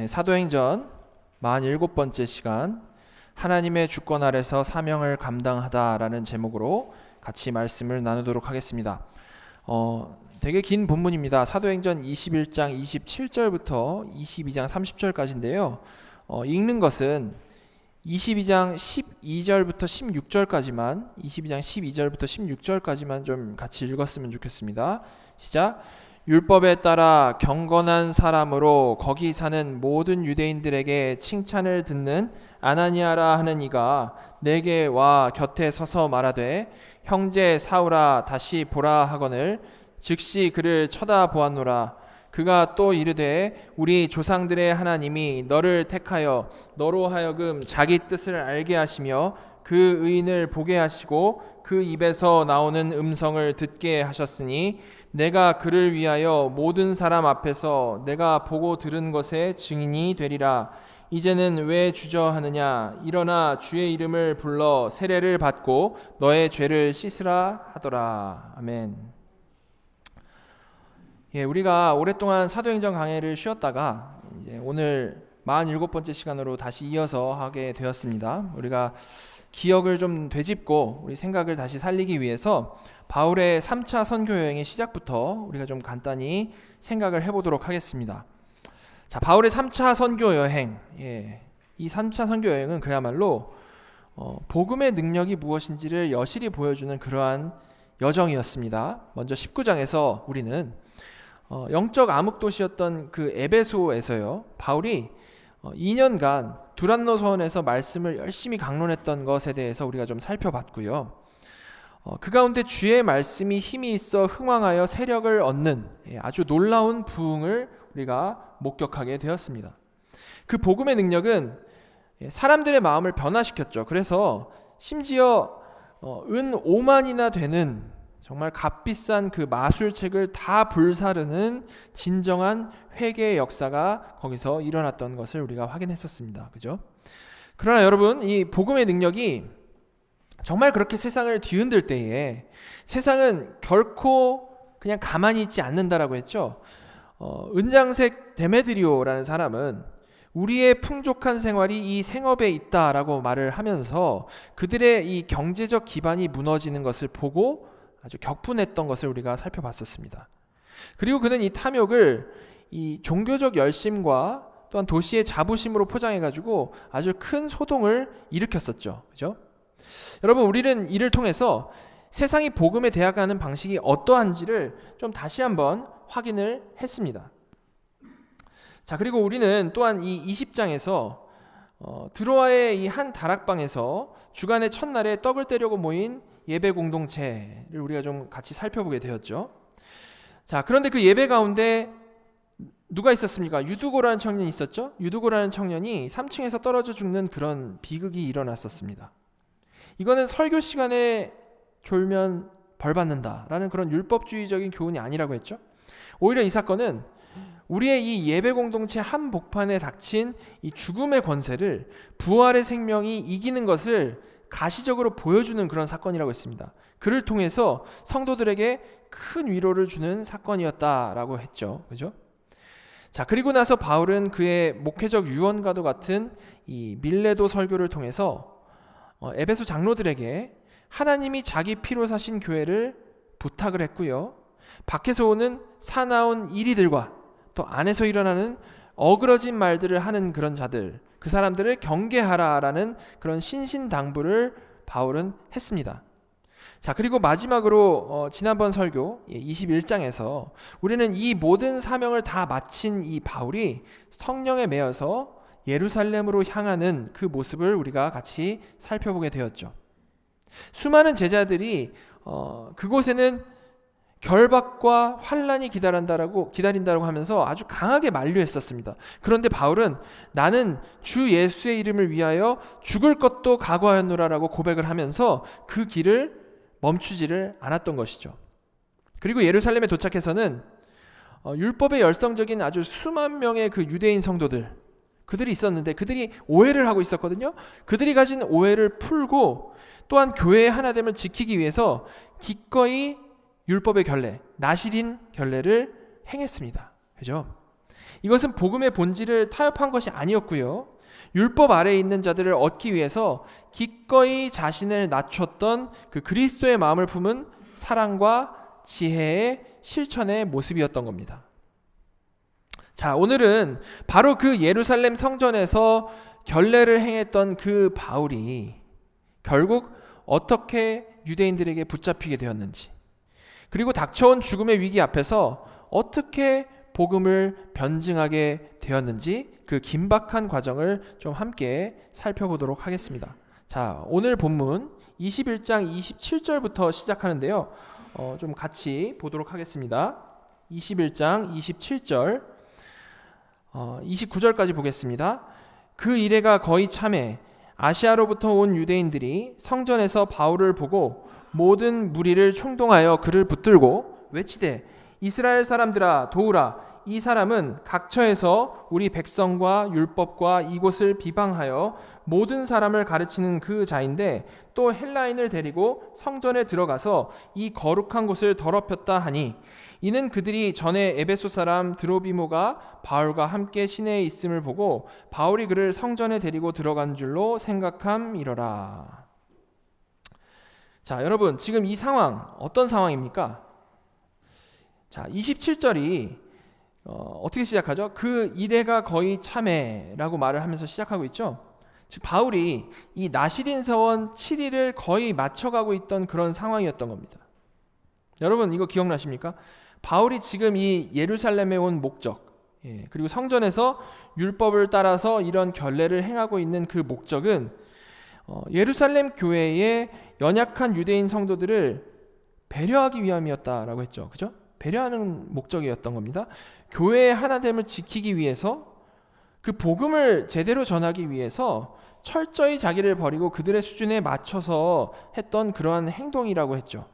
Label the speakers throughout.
Speaker 1: 사도행전 47번째 시간, 하나님의 주권 아래서 사명을 감당하다라는 제목으로 같이 말씀을 나누도록 하겠습니다. 되게 긴 본문입니다. 사도행전 21장 27절부터 22장 30절까지인데요. 읽는 것은 22장 12절부터 16절까지만 22장 12절부터 16절까지만 좀 같이 읽었으면 좋겠습니다. 시작. 율법에 따라 경건한 사람으로 거기 사는 모든 유대인들에게 칭찬을 듣는 아나니아라 하는 이가 내게 와 곁에 서서 말하되 형제 사울아 다시 보라 하거늘 즉시 그를 쳐다보았노라. 그가 또 이르되 우리 조상들의 하나님이 너를 택하여 너로 하여금 자기 뜻을 알게 하시며 그 의인을 보게 하시고 그 입에서 나오는 음성을 듣게 하셨으니 내가 그를 위하여 모든 사람 앞에서 내가 보고 들은 것의 증인이 되리라. 이제는 왜 주저하느냐? 일어나 주의 이름을 불러 세례를 받고 너의 죄를 씻으라 하더라. 아멘. 우리가 오랫동안 사도행전 강해를 쉬었다가 이제 오늘 47번째 시간으로 다시 이어서 하게 되었습니다. 우리가 기억을 좀 되짚고 우리 생각을 다시 살리기 위해서 바울의 3차 선교 여행의 시작부터 우리가 좀 간단히 생각을 해보도록 하겠습니다. 자, 바울의 3차 선교 여행, 이 3차 선교 여행은 그야말로 복음의 능력이 무엇인지를 여실히 보여주는 그러한 여정이었습니다. 먼저 19장에서 우리는 영적 암흑도시였던 그 에베소에서요, 바울이 2년간 두란노 서원에서 말씀을 열심히 강론했던 것에 대해서 우리가 좀 살펴봤고요. 그 가운데 주의 말씀이 힘이 있어 흥왕하여 세력을 얻는 아주 놀라운 부흥을 우리가 목격하게 되었습니다. 그 복음의 능력은 사람들의 마음을 변화시켰죠. 그래서 심지어 은 5만이나 되는 정말 값비싼 그 마술책을 다 불사르는 진정한 회개의 역사가 거기서 일어났던 것을 우리가 확인했었습니다. 그죠? 그러나 여러분, 이 복음의 능력이 정말 그렇게 세상을 뒤흔들 때에 세상은 결코 그냥 가만히 있지 않는다라고 했죠. 은장색 데메드리오라는 사람은 우리의 풍족한 생활이 이 생업에 있다라고 말을 하면서 그들의 이 경제적 기반이 무너지는 것을 보고 아주 격분했던 것을 우리가 살펴봤었습니다. 그리고 그는 이 탐욕을 이 종교적 열심과 또한 도시의 자부심으로 포장해가지고 아주 큰 소동을 일으켰었죠. 그죠? 여러분, 우리는 이를 통해서 세상이 복음에 대항하는 방식이 어떠한지를 좀 다시 한번 확인을 했습니다. 자, 그리고 우리는 또한 이 20장에서 드로아의 이 한 다락방에서 주간의 첫날에 떡을 떼려고 모인 예배 공동체를 우리가 좀 같이 살펴보게 되었죠. 자, 그런데 그 예배 가운데 누가 있었습니까? 유두고라는 청년이 있었죠. 유두고라는 청년이 3층에서 떨어져 죽는 그런 비극이 일어났었습니다. 이거는 설교 시간에 졸면 벌 받는다라는 그런 율법주의적인 교훈이 아니라고 했죠. 오히려 이 사건은 우리의 이 예배 공동체 한복판에 닥친 이 죽음의 권세를 부활의 생명이 이기는 것을 가시적으로 보여주는 그런 사건이라고 했습니다. 그를 통해서 성도들에게 큰 위로를 주는 사건이었다라고 했죠. 그죠? 자, 그리고 나서 바울은 그의 목회적 유언과도 같은 이 밀레도 설교를 통해서 에베소 장로들에게 하나님이 자기 피로 사신 교회를 부탁을 했고요. 밖에서 오는 사나운 이리들과 또 안에서 일어나는 어그러진 말들을 하는 그런 자들, 그 사람들을 경계하라라는 그런 신신당부를 바울은 했습니다. 자, 그리고 마지막으로 지난번 설교 21장에서 우리는 이 모든 사명을 다 마친 이 바울이 성령에 매여서 예루살렘으로 향하는 그 모습을 우리가 같이 살펴보게 되었죠. 수많은 제자들이 그곳에는 결박과 환난이 기다린다라고 하면서 아주 강하게 만류했었습니다. 그런데 바울은 나는 주 예수의 이름을 위하여 죽을 것도 각오하였노라라고 고백을 하면서 그 길을 멈추지를 않았던 것이죠. 그리고 예루살렘에 도착해서는 율법의 열성적인 아주 수만 명의 그 유대인 성도들, 그들이 있었는데 그들이 오해를 하고 있었거든요. 그들이 가진 오해를 풀고 또한 교회의 하나됨을 지키기 위해서 기꺼이 율법의 결례, 나실인 결례를 행했습니다. 그죠? 이것은 복음의 본질을 타협한 것이 아니었고요. 율법 아래에 있는 자들을 얻기 위해서 기꺼이 자신을 낮췄던 그 그리스도의 마음을 품은 사랑과 지혜의 실천의 모습이었던 겁니다. 자, 오늘은 바로 그 예루살렘 성전에서 결례를 행했던 그 바울이 결국 어떻게 유대인들에게 붙잡히게 되었는지, 그리고 닥쳐온 죽음의 위기 앞에서 어떻게 복음을 변증하게 되었는지, 그 긴박한 과정을 좀 함께 살펴보도록 하겠습니다. 자, 오늘 본문 21장 27절부터 시작하는데요. 좀 같이 보도록 하겠습니다. 21장 27절 29절까지 보겠습니다. 그 이래가 거의 참에 아시아로부터 온 유대인들이 성전에서 바울을 보고 모든 무리를 총동하여 그를 붙들고 외치되 이스라엘 사람들아 도우라, 이 사람은 각처에서 우리 백성과 율법과 이곳을 비방하여 모든 사람을 가르치는 그 자인데 또 헬라인을 데리고 성전에 들어가서 이 거룩한 곳을 더럽혔다 하니, 이는 그들이 전에 에베소 사람 드로비모가 바울과 함께 시내에 있음을 보고 바울이 그를 성전에 데리고 들어간 줄로 생각함이러라. 자, 여러분, 지금 이 상황 어떤 상황입니까? 자, 27절이 어떻게 시작하죠? 그 이래가 거의 참회라고 말을 하면서 시작하고 있죠. 즉 바울이 이 나시린 서원 7일을 거의 맞춰가고 있던 그런 상황이었던 겁니다. 여러분, 이거 기억나십니까? 바울이 지금 이 예루살렘에 온 목적, 그리고 성전에서 율법을 따라서 이런 결례를 행하고 있는 그 목적은 예루살렘 교회의 연약한 유대인 성도들을 배려하기 위함이었다라고 했죠. 그죠? 배려하는 목적이었던 겁니다. 교회의 하나됨을 지키기 위해서, 그 복음을 제대로 전하기 위해서 철저히 자기를 버리고 그들의 수준에 맞춰서 했던 그러한 행동이라고 했죠.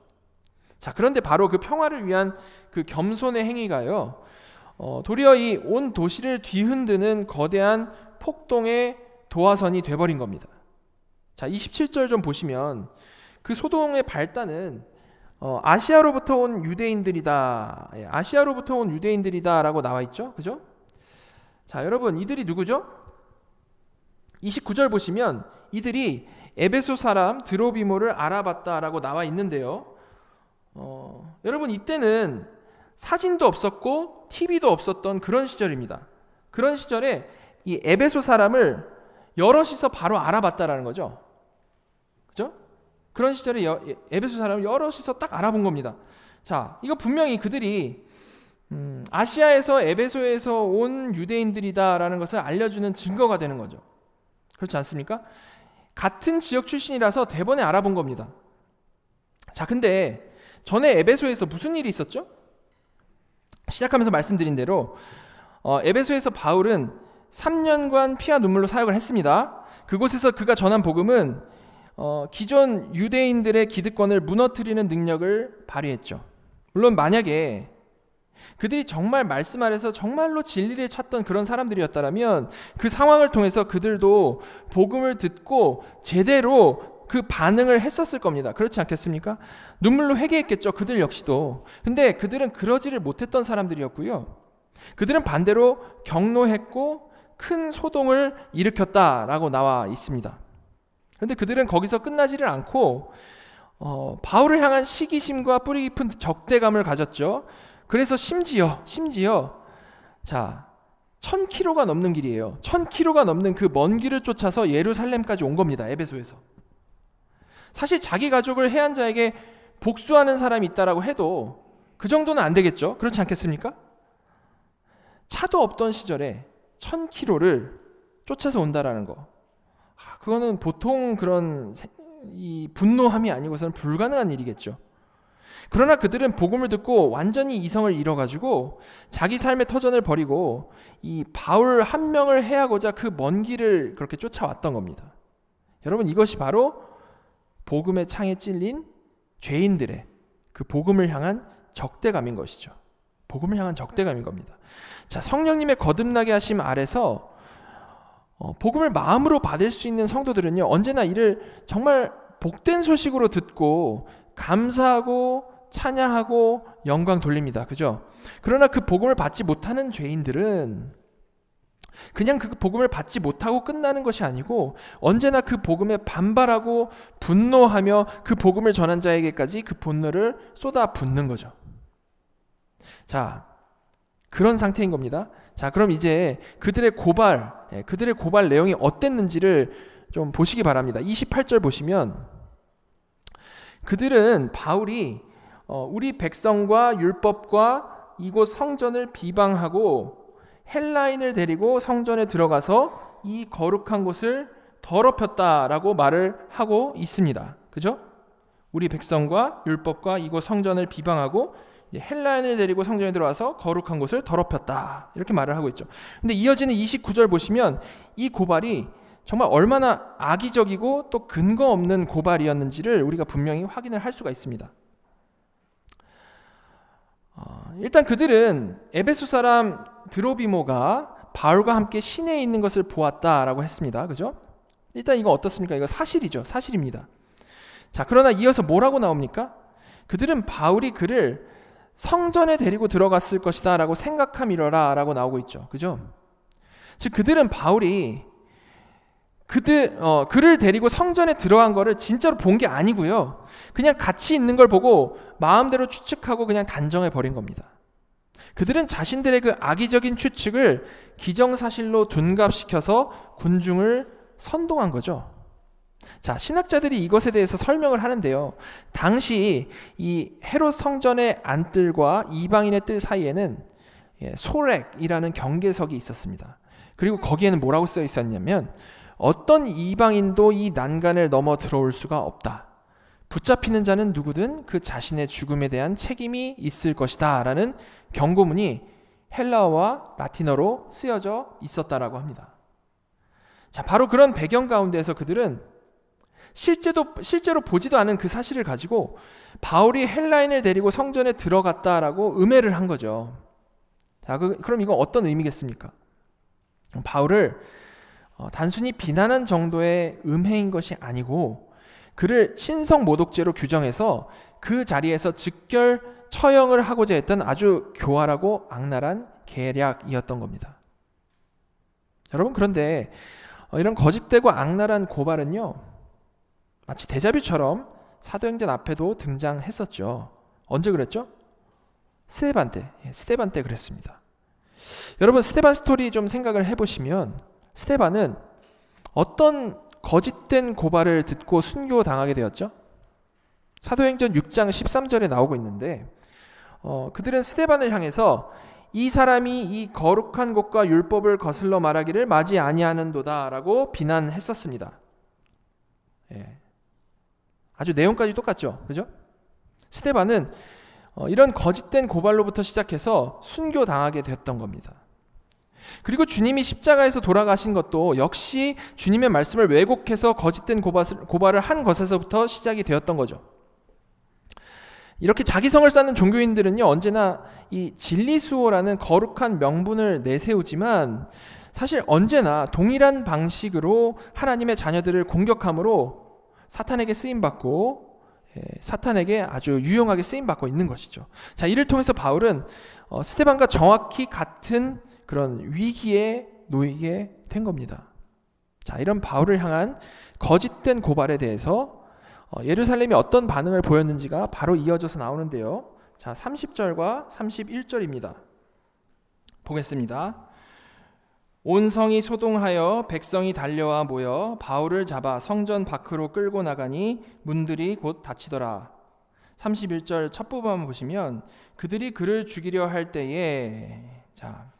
Speaker 1: 자, 그런데 바로 그 평화를 위한 그 겸손의 행위가요, 도리어 이 온 도시를 뒤흔드는 거대한 폭동의 도화선이 돼버린 겁니다. 자, 27절 좀 보시면 그 소동의 발단은 아시아로부터 온 유대인들이다. 아시아로부터 온 유대인들이다라고 나와 있죠. 그죠? 자, 여러분, 이들이 누구죠? 29절 보시면 이들이 에베소 사람 드로비모를 알아봤다라고 나와 있는데요. 여러분, 이때는 사진도 없었고 TV도 없었던 그런 시절입니다. 그런 시절에 이 에베소 사람을 여럿이서 바로 알아봤다라는 거죠. 그죠? 그런 시절에 에베소 사람을 여럿이서 딱 알아본 겁니다. 자, 이거 분명히 그들이 아시아에서 에베소에서 온 유대인들이다라는 것을 알려주는 증거가 되는 거죠. 그렇지 않습니까? 같은 지역 출신이라서 대번에 알아본 겁니다. 자, 근데 전에 에베소에서 무슨 일이 있었죠? 시작하면서 말씀드린 대로 에베소에서 바울은 3년간 피와 눈물로 사역을 했습니다. 그곳에서 그가 전한 복음은 기존 유대인들의 기득권을 무너뜨리는 능력을 발휘했죠. 물론 만약에 그들이 정말 말씀 아래서 정말로 진리를 찾던 그런 사람들이었다면 그 상황을 통해서 그들도 복음을 듣고 제대로 그 반응을 했었을 겁니다. 그렇지 않겠습니까? 눈물로 회개했겠죠. 그들 역시도. 근데 그들은 그러지를 못했던 사람들이었고요. 그들은 반대로 경노했고 큰 소동을 일으켰다라고 나와 있습니다. 그런데 그들은 거기서 끝나지를 않고 바울을 향한 시기심과 뿌리 깊은 적대감을 가졌죠. 그래서 심지어 자, 1000km가 넘는 길이에요. 1000km가 넘는 그 먼 길을 쫓아서 예루살렘까지 온 겁니다. 에베소에서. 사실 자기 가족을 해한 자에게 복수하는 사람이 있다라고 해도 그 정도는 안 되겠죠. 그렇지 않겠습니까? 차도 없던 시절에 1000km를 쫓아서 온다라는 거, 그거는 보통 그런 이 분노함이 아니고서는 불가능한 일이겠죠. 그러나 그들은 복음을 듣고 완전히 이성을 잃어가지고 자기 삶의 터전을 버리고 이 바울 한 명을 해하고자 그 먼 길을 그렇게 쫓아왔던 겁니다. 여러분, 이것이 바로 복음의 창에 찔린 죄인들의 그 복음을 향한 적대감인 것이죠. 복음을 향한 적대감인 겁니다. 자, 성령님의 거듭나게 하심 아래서 복음을 마음으로 받을 수 있는 성도들은요, 언제나 이를 정말 복된 소식으로 듣고 감사하고 찬양하고 영광 돌립니다. 그죠? 그러나 그 복음을 받지 못하는 죄인들은 그냥 그 복음을 받지 못하고 끝나는 것이 아니고 언제나 그 복음에 반발하고 분노하며 그 복음을 전한 자에게까지 그 분노를 쏟아붓는 거죠. 자, 그런 상태인 겁니다. 자, 그럼 이제 그들의 고발 내용이 어땠는지를 좀 보시기 바랍니다. 28절 보시면 그들은 바울이 우리 백성과 율법과 이곳 성전을 비방하고 헬라인을 데리고 성전에 들어가서 이 거룩한 곳을 더럽혔다라고 말을 하고 있습니다. 그죠? 우리 백성과 율법과 이곳 성전을 비방하고 헬라인을 데리고 성전에 들어와서 거룩한 곳을 더럽혔다. 이렇게 말을 하고 있죠. 근데 이어지는 29절 보시면 이 고발이 정말 얼마나 악의적이고 또 근거 없는 고발이었는지를 우리가 분명히 확인을 할 수가 있습니다. 일단 그들은 에베소 사람 드로비모가 바울과 함께 시내에 있는 것을 보았다라고 했습니다. 그죠? 일단 이거 어떻습니까? 이거 사실이죠. 사실입니다. 자, 그러나 이어서 뭐라고 나옵니까? 그들은 바울이 그를 성전에 데리고 들어갔을 것이다 라고 생각함이러라 라고 나오고 있죠. 그죠? 즉 그들은 바울이 그를 데리고 성전에 들어간 거를 진짜로 본 게 아니고요. 그냥 같이 있는 걸 보고 마음대로 추측하고 그냥 단정해 버린 겁니다. 그들은 자신들의 그 악의적인 추측을 기정사실로 둔갑시켜서 군중을 선동한 거죠. 자, 신학자들이 이것에 대해서 설명을 하는데요. 당시 이 헤롯 성전의 안뜰과 이방인의 뜰 사이에는 소렉이라는 경계석이 있었습니다. 그리고 거기에는 뭐라고 써 있었냐면 어떤 이방인도 이 난간을 넘어 들어올 수가 없다. 붙잡히는 자는 누구든 그 자신의 죽음에 대한 책임이 있을 것이다 라는 경고문이 헬라어와 라틴어로 쓰여져 있었다라고 합니다. 자, 바로 그런 배경 가운데에서 그들은 실제로 보지도 않은 그 사실을 가지고 바울이 헬라인을 데리고 성전에 들어갔다라고 음해를 한 거죠. 자, 그럼 이건 어떤 의미겠습니까? 바울을 단순히 비난한 정도의 음해인 것이 아니고 그를 신성모독죄로 규정해서 그 자리에서 즉결 처형을 하고자 했던 아주 교활하고 악랄한 계략이었던 겁니다. 여러분, 그런데 이런 거짓되고 악랄한 고발은요, 마치 데자뷰처럼 사도행전 앞에도 등장했었죠. 언제 그랬죠? 스데반 때 그랬습니다. 여러분, 스데반 스토리 좀 생각을 해보시면 스데반은 어떤 거짓된 고발을 듣고 순교당하게 되었죠? 사도행전 6장 13절에 나오고 있는데 그들은 스데반을 향해서 이 사람이 이 거룩한 곳과 율법을 거슬러 말하기를 마지 아니하는도다 라고 비난했었습니다. 아주 내용까지 똑같죠. 그죠? 스데반은 이런 거짓된 고발로부터 시작해서 순교당하게 됐던 겁니다. 그리고 주님이 십자가에서 돌아가신 것도 역시 주님의 말씀을 왜곡해서 거짓된 고발을 한 것에서부터 시작이 되었던 거죠. 이렇게 자기성을 쌓는 종교인들은요, 언제나 이 진리수호라는 거룩한 명분을 내세우지만 사실 언제나 동일한 방식으로 하나님의 자녀들을 공격함으로 사탄에게 쓰임받고 사탄에게 아주 유용하게 쓰임받고 있는 것이죠. 자, 이를 통해서 바울은 스데반과 정확히 같은 그런 위기에 놓이게 된 겁니다. 자, 이런 바울을 향한 거짓된 고발에 대해서 예루살렘이 어떤 반응을 보였는지가 바로 이어져서 나오는데요. 자, 30절과 31절입니다. 보겠습니다. 온 성이 소동하여 백성이 달려와 모여 바울을 잡아 성전 밖으로 끌고 나가니 문들이 곧 닫히더라. 31절 첫 부분 보시면 그들이 그를 죽이려 할 때에, 자,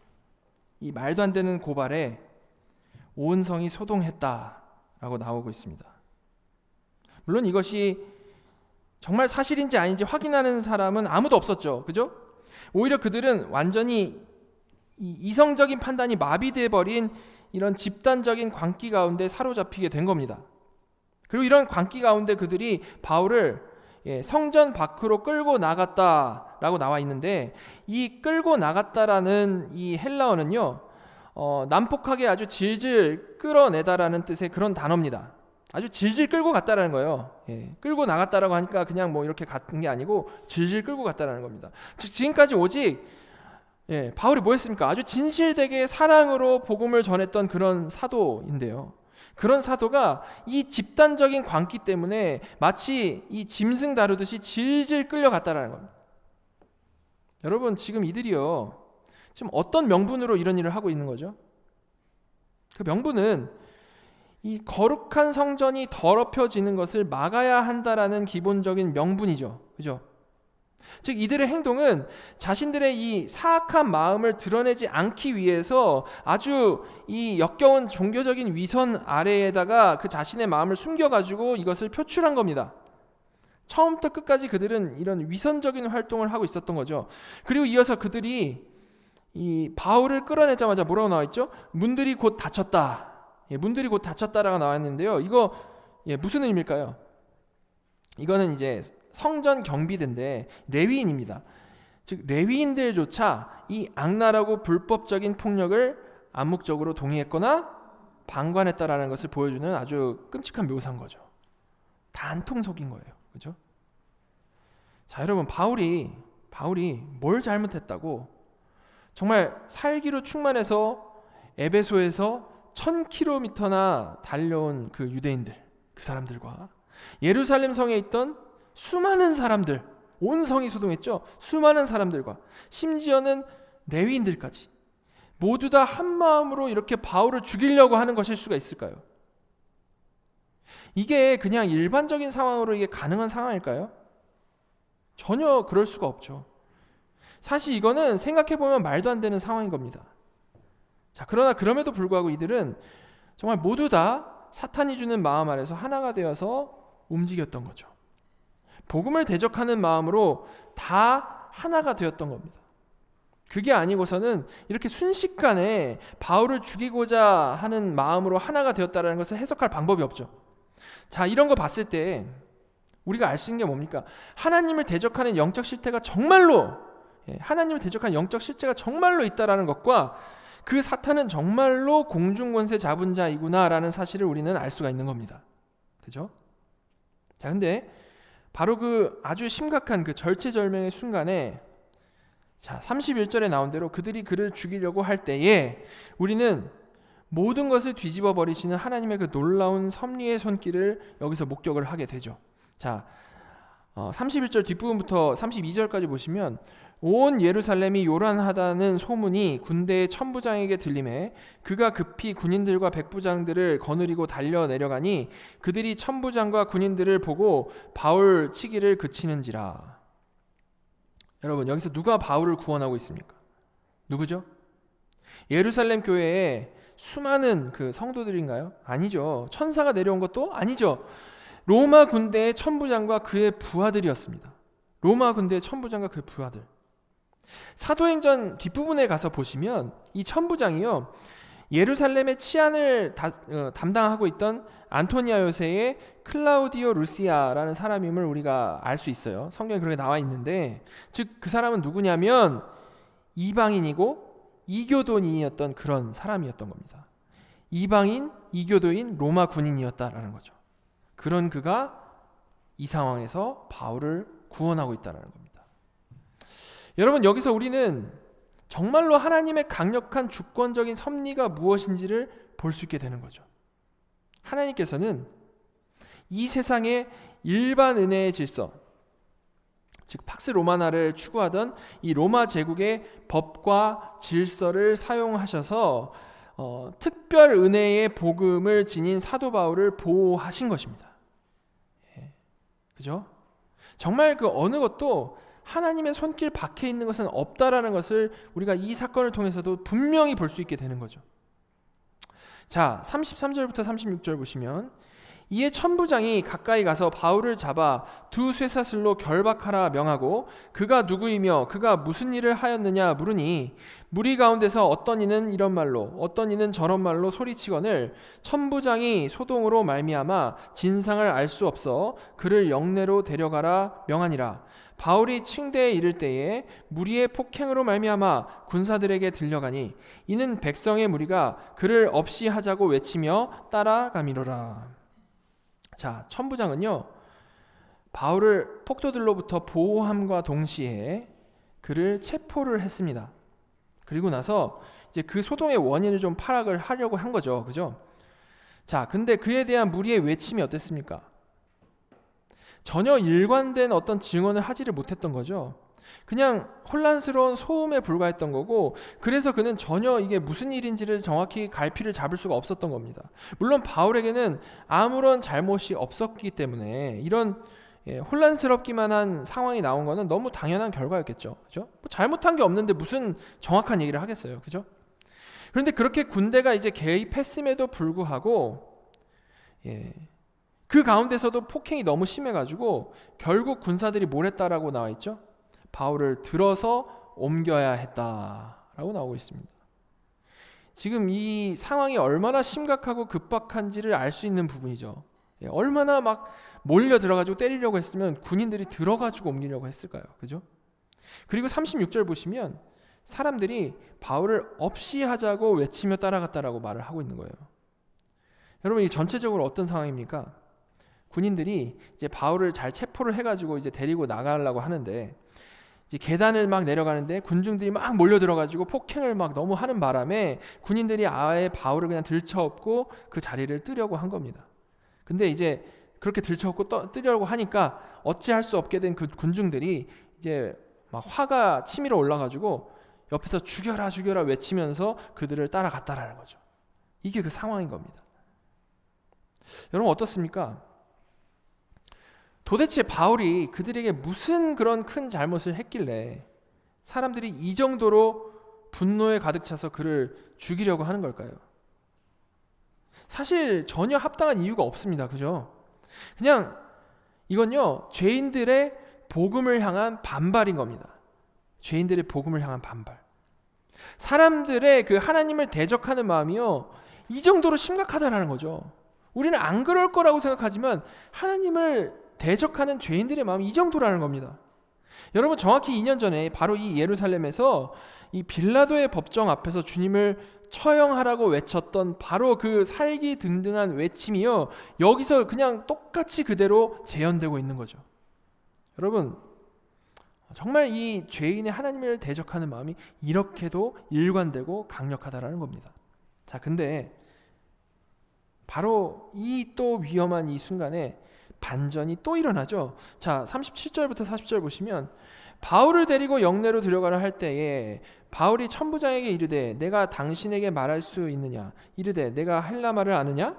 Speaker 1: 이 말도 안 되는 고발에 온 성이 소동했다라고 나오고 있습니다. 물론 이것이 정말 사실인지 아닌지 확인하는 사람은 아무도 없었죠. 그죠? 오히려 그들은 완전히 이성적인 판단이 마비돼 버린 이런 집단적인 광기 가운데 사로잡히게 된 겁니다. 그리고 이런 광기 가운데 그들이 바울을 성전 밖으로 끌고 나갔다라고 나와 있는데, 이 끌고 나갔다라는 이 헬라어는요, 난폭하게 아주 질질 끌어내다라는 뜻의 그런 단어입니다. 아주 질질 끌고 갔다라는 거예요. 끌고 나갔다라고 하니까 그냥 뭐 이렇게 갔던 게 아니고 질질 끌고 갔다라는 겁니다. 즉 지금까지 오직 바울이 뭐 했습니까? 아주 진실되게 사랑으로 복음을 전했던 그런 사도인데요. 그런 사도가 이 집단적인 광기 때문에 마치 이 짐승 다루듯이 질질 끌려갔다라는 겁니다. 여러분, 지금 이들이요, 지금 어떤 명분으로 이런 일을 하고 있는 거죠? 그 명분은 이 거룩한 성전이 더럽혀지는 것을 막아야 한다라는 기본적인 명분이죠. 그죠? 즉 이들의 행동은 자신들의 이 사악한 마음을 드러내지 않기 위해서 아주 이 역겨운 종교적인 위선 아래에다가 그 자신의 마음을 숨겨가지고 이것을 표출한 겁니다. 처음부터 끝까지 그들은 이런 위선적인 활동을 하고 있었던 거죠. 그리고 이어서 그들이 이 바울을 끌어내자마자 뭐라고 나와 있죠? 문들이 곧 닫혔다. 문들이 곧 닫혔다라고 나왔는데요. 이거 무슨 의미일까요? 이거는 이제 성전 경비대인데 레위인입니다. 즉 레위인들조차 이 악랄하고 불법적인 폭력을 암묵적으로 동의했거나 방관했다라는 것을 보여주는 아주 끔찍한 묘사인 거죠. 단통속인 거예요. 그렇죠? 자, 여러분, 바울이 뭘 잘못했다고 정말 살기로 충만해서 에베소에서 1000km나 달려온 그 유대인들, 그 사람들과 예루살렘 성에 있던 수많은 사람들, 온 성이 소동했죠. 수많은 사람들과 심지어는 레위인들까지 모두 다 한 마음으로 이렇게 바울을 죽이려고 하는 것일 수가 있을까요? 이게 그냥 일반적인 상황으로 이게 가능한 상황일까요? 전혀 그럴 수가 없죠. 사실 이거는 생각해보면 말도 안 되는 상황인 겁니다. 자, 그러나 그럼에도 불구하고 이들은 정말 모두 다 사탄이 주는 마음 아래서 하나가 되어서 움직였던 거죠. 복음을 대적하는 마음으로 다 하나가 되었던 겁니다. 그게 아니고서는 이렇게 순식간에 바울을 죽이고자 하는 마음으로 하나가 되었다는 것을 해석할 방법이 없죠. 자, 이런 거 봤을 때 우리가 알 수 있는 게 뭡니까? 하나님을 대적하는 영적 실태가 정말로 하나님을 대적하는 영적 실체가 정말로 있다라는 것과 그 사탄은 정말로 공중권세 잡은 자이구나라는 사실을 우리는 알 수가 있는 겁니다. 그죠? 자, 근데 바로 그 아주 심각한 그 절체절명의 순간에 자, 31절에 나온 대로 그들이 그를 죽이려고 할 때에 우리는 모든 것을 뒤집어 버리시는 하나님의 그 놀라운 섭리의 손길을 여기서 목격을 하게 되죠. 자, 31절 뒷부분부터 32절까지 보시면 온 예루살렘이 요란하다는 소문이 군대의 천부장에게 들림에 그가 급히 군인들과 백부장들을 거느리고 달려 내려가니 그들이 천부장과 군인들을 보고 바울 치기를 그치는지라. 여러분, 여기서 누가 바울을 구원하고 있습니까? 누구죠? 예루살렘 교회에 수많은 그 성도들인가요? 아니죠. 천사가 내려온 것도 아니죠. 로마 군대의 천부장과 그의 부하들이었습니다. 로마 군대의 천부장과 그의 부하들. 사도행전 뒷부분에 가서 보시면 이 천부장이요, 예루살렘의 치안을 담당하고 있던 안토니아 요새의 클라우디오 루시아라는 사람임을 우리가 알 수 있어요. 성경에 그렇게 나와 있는데, 즉 그 사람은 누구냐면 이방인이고 이교도인이었던 그런 사람이었던 겁니다. 이방인, 이교도인, 로마 군인이었다라는 거죠. 그런 그가 이 상황에서 바울을 구원하고 있다는 겁니다. 여러분, 여기서 우리는 정말로 하나님의 강력한 주권적인 섭리가 무엇인지를 볼 수 있게 되는 거죠. 하나님께서는 이 세상의 일반 은혜의 질서, 즉 팍스 로마나를 추구하던 이 로마 제국의 법과 질서를 사용하셔서 특별 은혜의 복음을 지닌 사도 바울을 보호하신 것입니다. 그죠? 정말 그 어느 것도 하나님의 손길 박혀 있는 것은 없다라는 것을 우리가 이 사건을 통해서도 분명히 볼 수 있게 되는 거죠. 자, 33절부터 36절 보시면 이에 천부장이 가까이 가서 바울을 잡아 두 쇠사슬로 결박하라 명하고 그가 누구이며 그가 무슨 일을 하였느냐 물으니 무리 가운데서 어떤 이는 이런 말로 어떤 이는 저런 말로 소리치거늘 천부장이 소동으로 말미암아 진상을 알 수 없어 그를 영내로 데려가라 명하니라. 바울이 층대에 이를 때에 무리의 폭행으로 말미암아 군사들에게 들려가니 이는 백성의 무리가 그를 없이 하자고 외치며 따라가미로라. 자, 천부장은요, 바울을 폭도들로부터 보호함과 동시에 그를 체포를 했습니다. 그리고 나서 이제 그 소동의 원인을 좀 파악을 하려고 한 거죠. 그죠? 자, 근데 그에 대한 무리의 외침이 어땠습니까? 전혀 일관된 어떤 증언을 하지를 못했던 거죠. 그냥 혼란스러운 소음에 불과했던 거고, 그래서 그는 전혀 이게 무슨 일인지를 정확히 갈피를 잡을 수가 없었던 겁니다. 물론 바울에게는 아무런 잘못이 없었기 때문에 이런 혼란스럽기만 한 상황이 나온 거는 너무 당연한 결과였겠죠. 그죠? 뭐 잘못한 게 없는데 무슨 정확한 얘기를 하겠어요. 그죠? 그런데 그렇게 군대가 이제 개입했음에도 불구하고 그 가운데서도 폭행이 너무 심해가지고 결국 군사들이 뭘 했다라고 나와 있죠? 바울을 들어서 옮겨야 했다라고 나오고 있습니다. 지금 이 상황이 얼마나 심각하고 급박한지를 알 수 있는 부분이죠. 얼마나 막 몰려 들어가지고 때리려고 했으면 군인들이 들어가지고 옮기려고 했을까요? 그죠? 그리고 36절 보시면 사람들이 바울을 없이 하자고 외치며 따라갔다라고 말을 하고 있는 거예요. 여러분, 이 전체적으로 어떤 상황입니까? 군인들이 이제 바울을 잘 체포를 해가지고 이제 데리고 나가려고 하는데, 이제 계단을 막 내려가는데 군중들이 막 몰려 들어가지고 폭행을 막 너무 하는 바람에 군인들이 아예 바울을 그냥 들쳐업고 그 자리를 뜨려고 한 겁니다. 근데 이제 그렇게 들쳐업고 뜨려고 하니까 어찌할 수 없게 된 그 군중들이 이제 막 화가 치밀어 올라가지고 옆에서 죽여라 죽여라 외치면서 그들을 따라갔다라는 거죠. 이게 그 상황인 겁니다. 여러분 어떻습니까? 도대체 바울이 그들에게 무슨 그런 큰 잘못을 했길래 사람들이 이 정도로 분노에 가득 차서 그를 죽이려고 하는 걸까요? 사실 전혀 합당한 이유가 없습니다. 그죠? 그냥 이건요, 죄인들의 복음을 향한 반발인 겁니다. 죄인들의 복음을 향한 반발. 사람들의 그 하나님을 대적하는 마음이요, 이 정도로 심각하다라는 거죠. 우리는 안 그럴 거라고 생각하지만 하나님을 대적하는 죄인들의 마음이 이 정도라는 겁니다. 여러분, 정확히 2년 전에 바로 이 예루살렘에서 이 빌라도의 법정 앞에서 주님을 처형하라고 외쳤던 바로 그 살기등등한 외침이요, 여기서 그냥 똑같이 그대로 재현되고 있는 거죠. 여러분, 정말 이 죄인의 하나님을 대적하는 마음이 이렇게도 일관되고 강력하다라는 겁니다. 자, 근데 바로 이 또 위험한 이 순간에 반전이 또 일어나죠. 자, 37절부터 40절 보시면 바울을 데리고 영내로 들어가라 할 때에 바울이 천부장에게 이르되 내가 당신에게 말할 수 있느냐? 이르되 내가 헬라 말을 아느냐?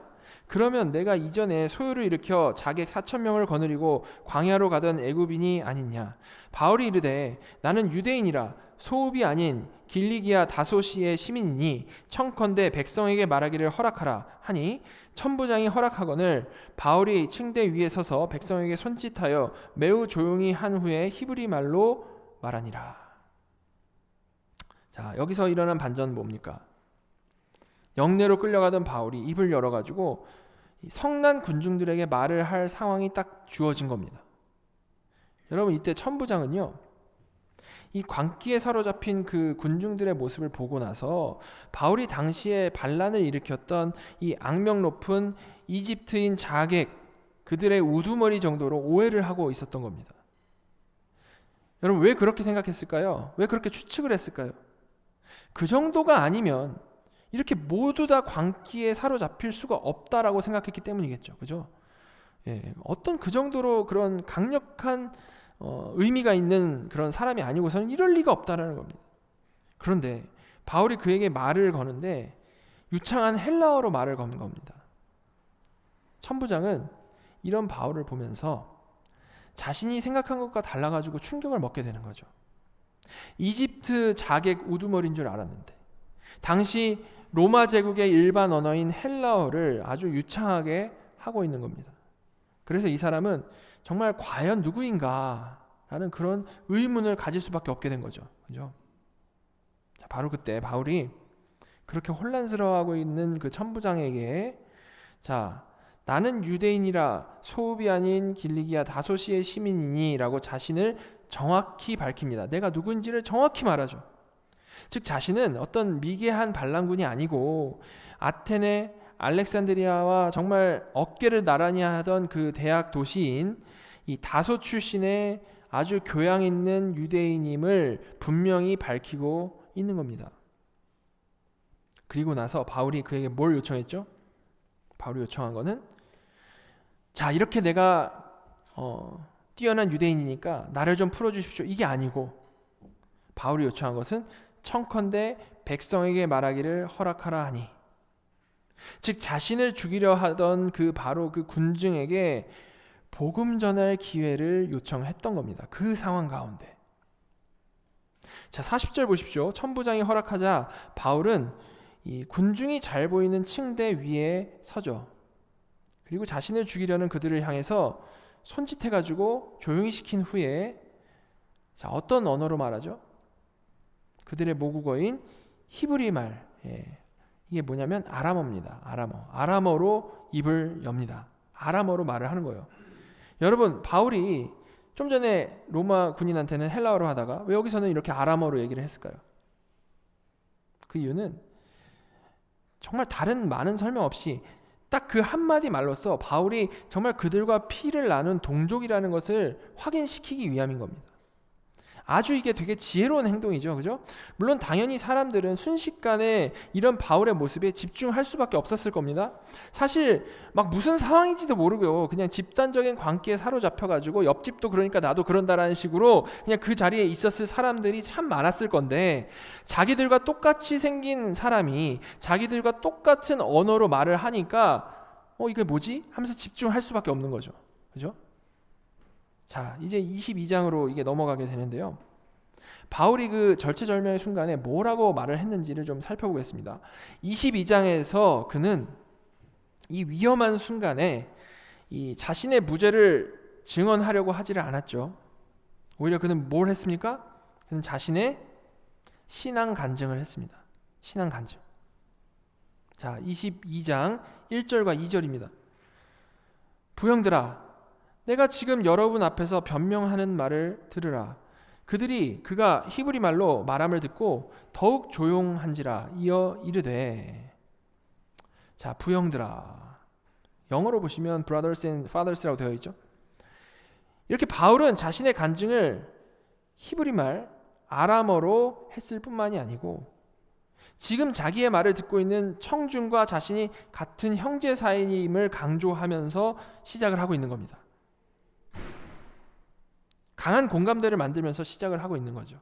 Speaker 1: 그러면 내가 이전에 소요를 일으켜 자객 4,000명을 거느리고 광야로 가던 애굽인이 아니냐? 바울이 이르되 나는 유대인이라 소읍이 아닌 길리기아 다소시의 시민이니 청컨대 백성에게 말하기를 허락하라 하니 천부장이 허락하거늘 바울이 층대 위에 서서 백성에게 손짓하여 매우 조용히 한 후에 히브리 말로 말하니라. 자, 여기서 일어난 반전은 뭡니까? 영내로 끌려가던 바울이 입을 열어가지고 성난 군중들에게 말을 할 상황이 딱 주어진 겁니다. 여러분, 이때 천부장은요, 이 광기에 사로잡힌 그 군중들의 모습을 보고 나서 바울이 당시에 반란을 일으켰던 이 악명 높은 이집트인 자객, 그들의 우두머리 정도로 오해를 하고 있었던 겁니다. 여러분, 왜 그렇게 생각했을까요? 왜 그렇게 추측을 했을까요? 그 정도가 아니면 이렇게 모두 다 광기에 사로잡힐 수가 없다라고 생각했기 때문이겠죠. 그죠? 어떤 그 정도로 그런 강력한 의미가 있는 그런 사람이 아니고서는 이럴 리가 없다라는 겁니다. 그런데 바울이 그에게 말을 거는데 유창한 헬라어로 말을 거는 겁니다. 천부장은 이런 바울을 보면서 자신이 생각한 것과 달라가지고 충격을 먹게 되는 거죠. 이집트 자객 우두머리인 줄 알았는데 당시 로마 제국의 일반 언어인 헬라어를 아주 유창하게 하고 있는 겁니다. 그래서 이 사람은 정말 과연 누구인가 라는 그런 의문을 가질 수밖에 없게 된 거죠. 그죠? 자, 바로 그때 바울이 그렇게 혼란스러워하고 있는 그 천부장에게 자, 나는 유대인이라 소읍이 아닌 길리기아 다소시의 시민이니 라고 자신을 정확히 밝힙니다. 내가 누군지를 정확히 말하죠. 즉 자신은 어떤 미개한 반란군이 아니고 아테네, 알렉산드리아와 정말 어깨를 나란히 하던 그 대학 도시인 이 다소 출신의 아주 교양 있는 유대인임을 분명히 밝히고 있는 겁니다. 그리고 나서 바울이 그에게 뭘 요청했죠? 바울이 요청한 거는, 자, 이렇게 내가 뛰어난 유대인이니까 나를 좀 풀어주십시오, 이게 아니고, 바울이 요청한 것은 청컨대 백성에게 말하기를 허락하라 하니, 즉 자신을 죽이려 하던 바로 그 군중에게 복음 전할 기회를 요청했던 겁니다. 그 상황 가운데. 자, 40절 보십시오. 천부장이 허락하자 바울은 이 군중이 잘 보이는 층대 위에 서죠. 그리고 자신을 죽이려는 그들을 향해서 손짓해가지고 조용히 시킨 후에, 자, 어떤 언어로 말하죠? 그들의 모국어인 히브리 말, 이게 뭐냐면 아람어입니다. 아람어로 입을 엽니다. 아람어로 말을 하는 거예요. 여러분, 바울이 좀 전에 로마 군인한테는 헬라어로 하다가 왜 여기서는 이렇게 아람어로 얘기를 했을까요? 그 이유는 정말 다른 많은 설명 없이 딱 그 한마디 말로써 바울이 정말 그들과 피를 나눈 동족이라는 것을 확인시키기 위함인 겁니다. 아주 이게 되게 지혜로운 행동이죠. 그죠? 물론 당연히 사람들은 순식간에 이런 바울의 모습에 집중할 수밖에 없었을 겁니다. 사실 막 무슨 상황인지도 모르고요, 그냥 집단적인 관계에 사로잡혀가지고 옆집도 그러니까 나도 그런다라는 식으로 그냥 그 자리에 있었을 사람들이 참 많았을 건데, 자기들과 똑같이 생긴 사람이 자기들과 똑같은 언어로 말을 하니까 이게 뭐지? 하면서 집중할 수밖에 없는 거죠. 그죠? 자, 이제 22장으로 이게 넘어가게 되는데요. 바울이 그 절체절명의 순간에 뭐라고 말을 했는지를 좀 살펴보겠습니다. 22장에서 그는 이 위험한 순간에 이 자신의 무죄를 증언하려고 하지를 않았죠. 오히려 그는 뭘 했습니까? 그는 자신의 신앙 간증을 했습니다. 신앙 간증. 자, 22장 1절과 2절입니다. 부형들아, 내가 지금 여러분 앞에서 변명하는 말을 들으라. 그가 히브리 말로 말함을 듣고 더욱 조용한지라. 이어 이르되, 자, 부형들아, 영어로 보시면 brothers and fathers라고 되어 있죠. 이렇게 바울은 자신의 간증을 히브리 말 아람어로 했을 뿐만이 아니고, 지금 자기의 말을 듣고 있는 청중과 자신이 같은 형제 사이임을 강조하면서 시작을 하고 있는 겁니다. 강한 공감대를 만들면서 시작을 하고 있는 거죠.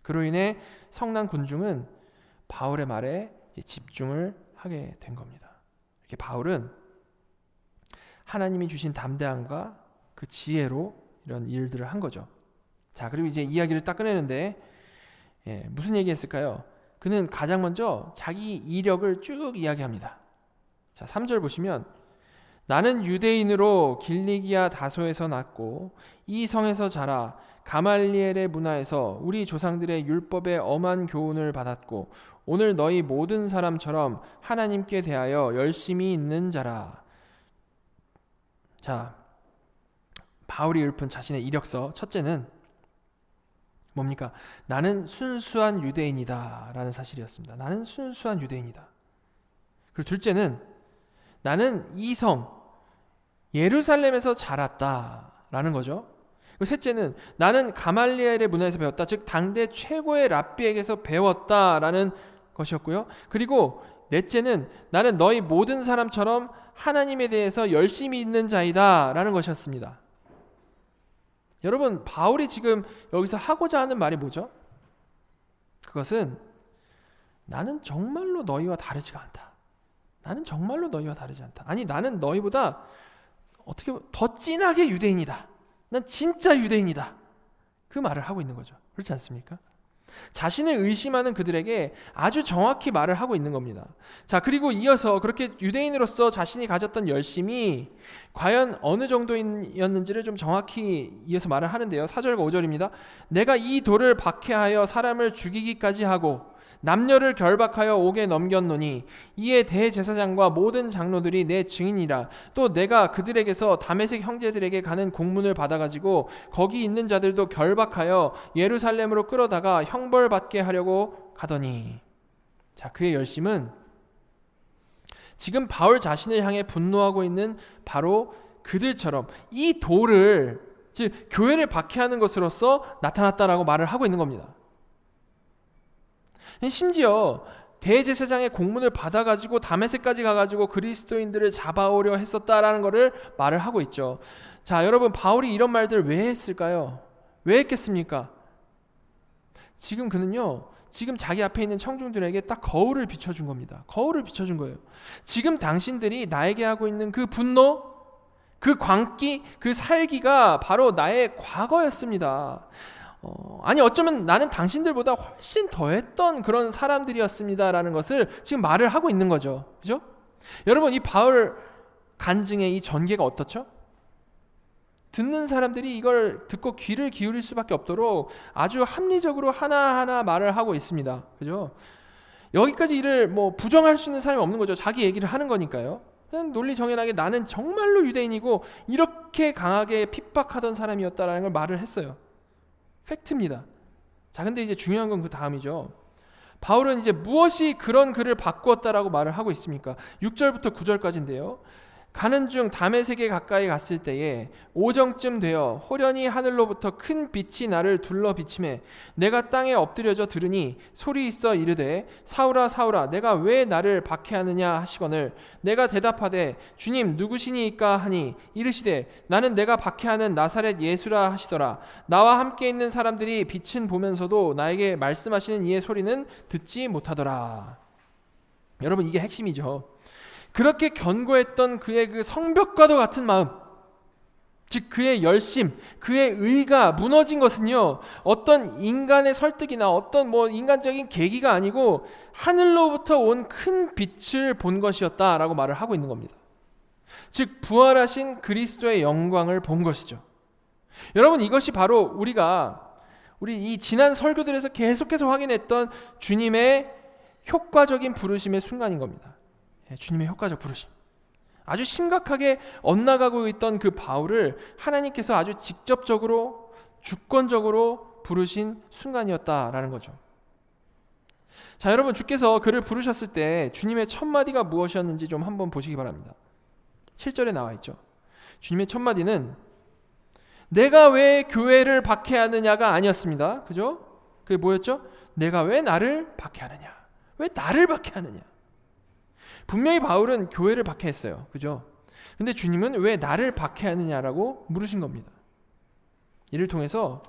Speaker 1: 그로 인해 성난 군중은 바울의 말에 집중을 하게 된 겁니다. 이렇게 바울은 하나님이 주신 담대함과 그 지혜로 이런 일들을 한 거죠. 자, 그리고 이제 이야기를 딱 꺼내는데, 무슨 얘기했을까요? 그는 가장 먼저 자기 이력을 쭉 이야기합니다. 자, 3절 보시면, 나는 유대인으로 길리기아 다소에서 났고 이 성에서 자라 가말리엘의 문화에서 우리 조상들의 율법의 엄한 교훈을 받았고 오늘 너희 모든 사람처럼 하나님께 대하여 열심히 있는 자라. 자, 바울이 읊은 자신의 이력서, 첫째는 뭡니까? 나는 순수한 유대인이다 라는 사실이었습니다. 나는 순수한 유대인이다. 그리고 둘째는 나는 이 성 예루살렘에서 자랐다라는 거죠. 그리고 셋째는 나는 가말리엘의 문화에서 배웠다, 즉 당대 최고의 랍비에게서 배웠다라는 것이었고요. 그리고 넷째는 나는 너희 모든 사람처럼 하나님에 대해서 열심히 있는 자이다라는 것이었습니다. 여러분, 바울이 지금 여기서 하고자 하는 말이 뭐죠? 그것은 나는 정말로 너희와 다르지가 않다. 나는 정말로 너희와 다르지 않다. 아니, 나는 너희보다 어떻게 보면 더 진하게 유대인이다. 난 진짜 유대인이다. 그 말을 하고 있는 거죠. 그렇지 않습니까? 자신을 의심하는 그들에게 아주 정확히 말을 하고 있는 겁니다. 자, 그리고 이어서 그렇게 유대인으로서 자신이 가졌던 열심이 과연 어느 정도였는지를 좀 정확히 이어서 말을 하는데요. 4절과 5절입니다. 내가 이 돌을 박해하여 사람을 죽이기까지 하고 남녀를 결박하여 옥에 넘겼노니 이에 대제사장과 모든 장로들이 내 증인이라. 또 내가 그들에게서 다메섹 형제들에게 가는 공문을 받아가지고 거기 있는 자들도 결박하여 예루살렘으로 끌어다가 형벌받게 하려고 가더니. 자, 그의 열심은 지금 바울 자신을 향해 분노하고 있는 바로 그들처럼 이 돌을, 즉 교회를 박해하는 것으로서 나타났다라고 말을 하고 있는 겁니다. 심지어 대제사장의 공문을 받아가지고 다메섹까지 가가지고 그리스도인들을 잡아오려 했었다라는 것을 말을 하고 있죠. 자, 여러분, 바울이 이런 말들을 왜 했을까요? 왜 했겠습니까? 지금 그는요, 지금 자기 앞에 있는 청중들에게 딱 거울을 비춰준 겁니다. 거울을 비춰준 거예요. 지금 당신들이 나에게 하고 있는 그 분노, 그 광기, 그 살기가 바로 나의 과거였습니다. 아니 어쩌면 나는 당신들보다 훨씬 더했던 그런 사람들이었습니다라는 것을 지금 말을 하고 있는 거죠. 그죠? 여러분, 이 바울 간증의 이 전개가 어떻죠? 듣는 사람들이 이걸 듣고 귀를 기울일 수밖에 없도록 아주 합리적으로 하나하나 말을 하고 있습니다. 그죠? 여기까지 일을 뭐 부정할 수 있는 사람이 없는 거죠. 자기 얘기를 하는 거니까요. 그냥 논리 정연하게 나는 정말로 유대인이고 이렇게 강하게 핍박하던 사람이었다라는 걸 말을 했어요. 팩트입니다. 자, 근데 이제 중요한 건 그 다음이죠. 바울은 이제 무엇이 그런 그를 바꾸었다라고 말을 하고 있습니까? 6절부터 9절까지인데요. 가는 중 다메섹에 가까이 갔을 때에 오정쯤 되어 호련히 하늘로부터 큰 빛이 나를 둘러 비치매 내가 땅에 엎드려져 들으니 소리 있어 이르되 사울아 사울아 내가 왜 나를 박해하느냐 하시거늘 내가 대답하되 주님 누구시니이까 하니 이르시되 나는 내가 박해하는 나사렛 예수라 하시더라. 나와 함께 있는 사람들이 빛은 보면서도 나에게 말씀하시는 이의 소리는 듣지 못하더라. 여러분, 이게 핵심이죠. 그렇게 견고했던 그의 그 성벽과도 같은 마음, 즉 그의 열심, 그의 의가 무너진 것은요, 어떤 인간의 설득이나 어떤 뭐 인간적인 계기가 아니고 하늘로부터 온 큰 빛을 본 것이었다라고 말을 하고 있는 겁니다. 즉 부활하신 그리스도의 영광을 본 것이죠. 여러분, 이것이 바로 우리 이 지난 설교들에서 계속해서 확인했던 주님의 효과적인 부르심의 순간인 겁니다. 주님의 효과적 부르심. 아주 심각하게 엇나가고 있던 그 바울을 하나님께서 아주 직접적으로 주권적으로 부르신 순간이었다라는 거죠. 자, 여러분, 주께서 그를 부르셨을 때 주님의 첫 마디가 무엇이었는지 좀 한번 보시기 바랍니다. 7절에 나와 있죠. 주님의 첫 마디는 내가 왜 교회를 박해하느냐가 아니었습니다. 그죠? 그게 뭐였죠? 내가 왜 나를 박해하느냐? 왜 나를 박해하느냐? 분명히 바울은 교회를 박해했어요. 그죠? 근데 주님은 왜 나를 박해하느냐라고 물으신 겁니다. 이를 통해서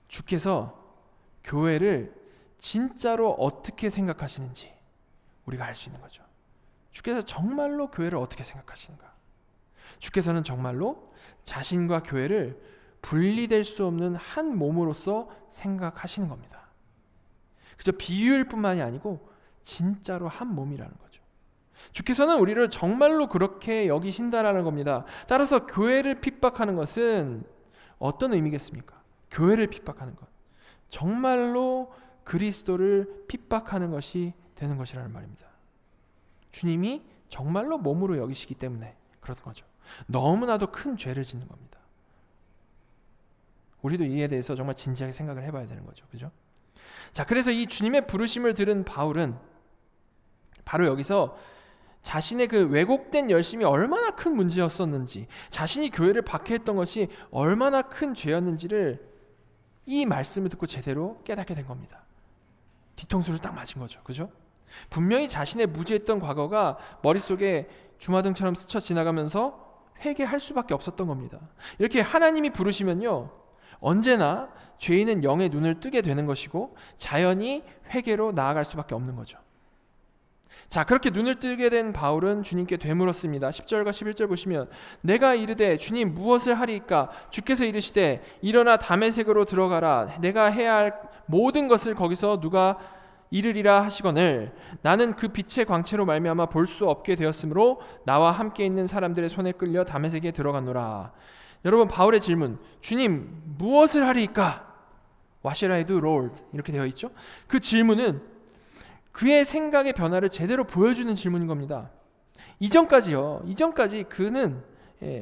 Speaker 1: 주께서 교회를 진짜로 어떻게 생각하시는지 우리가 알 수 있는 거죠. 주께서 정말로 교회를 어떻게 생각하시는가? 주께서는 정말로 자신과 교회를 분리될 수 없는 한 몸으로서 생각하시는 겁니다. 그저 비유일 뿐만이 아니고 진짜로 한 몸이라는 거죠. 주께서는 우리를 정말로 그렇게 여기신다라는 겁니다. 따라서 교회를 핍박하는 것은 어떤 의미겠습니까? 교회를 핍박하는 것, 정말로 그리스도를 핍박하는 것이 되는 것이라는 말입니다. 주님이 정말로 몸으로 여기시기 때문에 그런 거죠. 너무나도 큰 죄를 짓는 겁니다. 우리도 이에 대해서 정말 진지하게 생각을 해봐야 되는 거죠. 그죠? 자, 그래서 이 주님의 부르심을 들은 바울은 바로 여기서 자신의 그 왜곡된 열심이 얼마나 큰 문제였었는지, 자신이 교회를 박해했던 것이 얼마나 큰 죄였는지를 이 말씀을 듣고 제대로 깨닫게 된 겁니다. 뒤통수를 딱 맞은 거죠. 그죠? 분명히 자신의 무지했던 과거가 머릿속에 주마등처럼 스쳐 지나가면서 회개할 수밖에 없었던 겁니다. 이렇게 하나님이 부르시면요, 언제나 죄인은 영의 눈을 뜨게 되는 것이고 자연히 회개로 나아갈 수밖에 없는 거죠. 자, 그렇게 눈을 뜨게 된 바울은 주님께 되물었습니다. 10절과 11절 보시면 내가 이르되 주님 무엇을 하리이까? 주께서 이르시되 일어나 다메섹으로 들어가라. 내가 해야 할 모든 것을 거기서 누가 이르리라 하시거늘 나는 그 빛의 광채로 말미암아 볼 수 없게 되었으므로 나와 함께 있는 사람들의 손에 끌려 다메섹에 들어갔노라. 여러분, 바울의 질문, 주님 무엇을 하리이까? What shall I do, Lord? 이렇게 되어 있죠. 그 질문은 그의 생각의 변화를 제대로 보여주는 질문인 겁니다. 이전까지 그는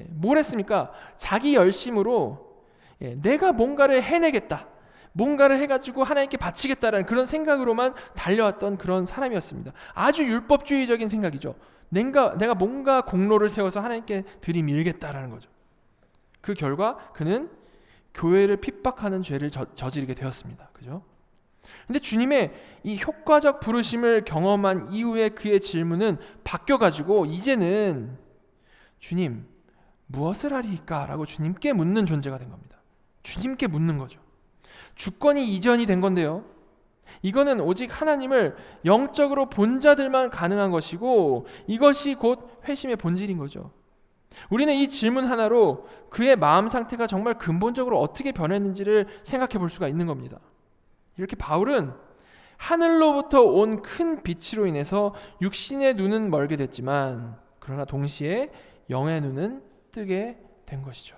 Speaker 1: 뭘 했습니까? 자기 열심으로 내가 뭔가를 해내겠다, 뭔가를 해가지고 하나님께 바치겠다라는 그런 생각으로만 달려왔던 그런 사람이었습니다. 아주 율법주의적인 생각이죠. 내가 뭔가 공로를 세워서 하나님께 들이밀겠다라는 거죠. 그 결과 그는 교회를 핍박하는 죄를 저지르게 되었습니다. 그죠? 근데 주님의 이 효과적 부르심을 경험한 이후에 그의 질문은 바뀌어가지고 이제는 주님 무엇을 하리이까? 라고 주님께 묻는 존재가 된 겁니다. 주님께 묻는 거죠. 주권이 이전이 된 건데요. 이거는 오직 하나님을 영적으로 본 자들만 가능한 것이고 이것이 곧 회심의 본질인 거죠. 우리는 이 질문 하나로 그의 마음 상태가 정말 근본적으로 어떻게 변했는지를 생각해 볼 수가 있는 겁니다. 이렇게 바울은 하늘로부터 온 큰 빛으로 인해서 육신의 눈은 멀게 됐지만 그러나 동시에 영의 눈은 뜨게 된 것이죠.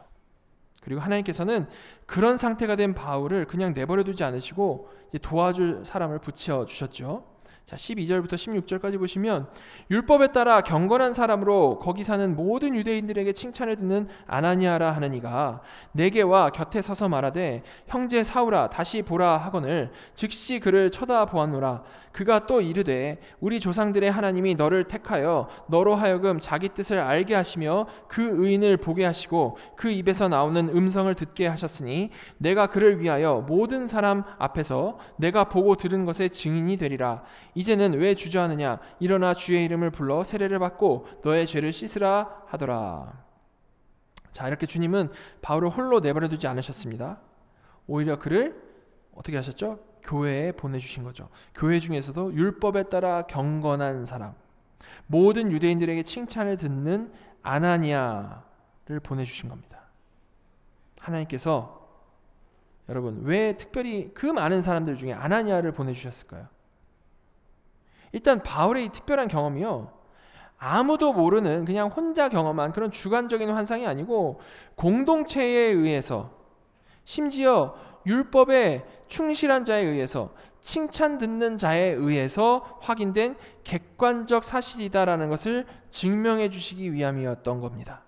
Speaker 1: 그리고 하나님께서는 그런 상태가 된 바울을 그냥 내버려 두지 않으시고 이제 도와줄 사람을 붙여 주셨죠. 자, 12절부터 16절까지 보시면 율법에 따라 경건한 사람으로 거기 사는 모든 유대인들에게 칭찬을 듣는 아나니아라 하는 이가 내게와 곁에 서서 말하되 형제 사울아 다시 보라 하거늘 즉시 그를 쳐다보았노라. 그가 또 이르되 우리 조상들의 하나님이 너를 택하여 너로 하여금 자기 뜻을 알게 하시며 그 의인을 보게 하시고 그 입에서 나오는 음성을 듣게 하셨으니 내가 그를 위하여 모든 사람 앞에서 내가 보고 들은 것의 증인이 되리라. 이제는 왜 주저하느냐? 일어나 주의 이름을 불러 세례를 받고 너의 죄를 씻으라 하더라. 자, 이렇게 주님은 바울을 홀로 내버려 두지 않으셨습니다. 오히려 그를 어떻게 하셨죠? 교회에 보내주신 거죠. 교회 중에서도 율법에 따라 경건한 사람, 모든 유대인들에게 칭찬을 듣는 아나니아를 보내주신 겁니다. 하나님께서 여러분 왜 특별히 그 많은 사람들 중에 아나니아를 보내주셨을까요? 일단 바울의 이 특별한 경험이요, 아무도 모르는 그냥 혼자 경험한 그런 주관적인 환상이 아니고 공동체에 의해서, 심지어 율법에 충실한 자에 의해서, 칭찬 듣는 자에 의해서 확인된 객관적 사실이다라는 것을 증명해 주시기 위함이었던 겁니다.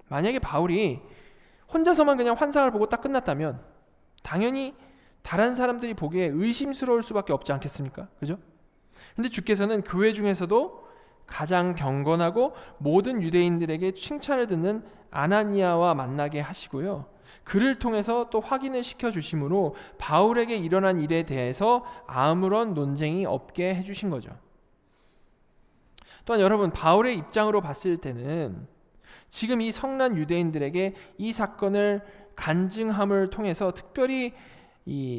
Speaker 1: 만약에 바울이 혼자서만 그냥 환상을 보고 딱 끝났다면 당연히 다른 사람들이 보기에 의심스러울 수밖에 없지 않겠습니까? 그죠? 근데 주께서는 교회 중에서도 가장 경건하고 모든 유대인들에게 칭찬을 듣는 아나니아와 만나게 하시고요, 그를 통해서 또 확인을 시켜주심으로 바울에게 일어난 일에 대해서 아무런 논쟁이 없게 해주신 거죠. 또한 여러분, 바울의 입장으로 봤을 때는 지금 이 성난 유대인들에게 이 사건을 간증함을 통해서 특별히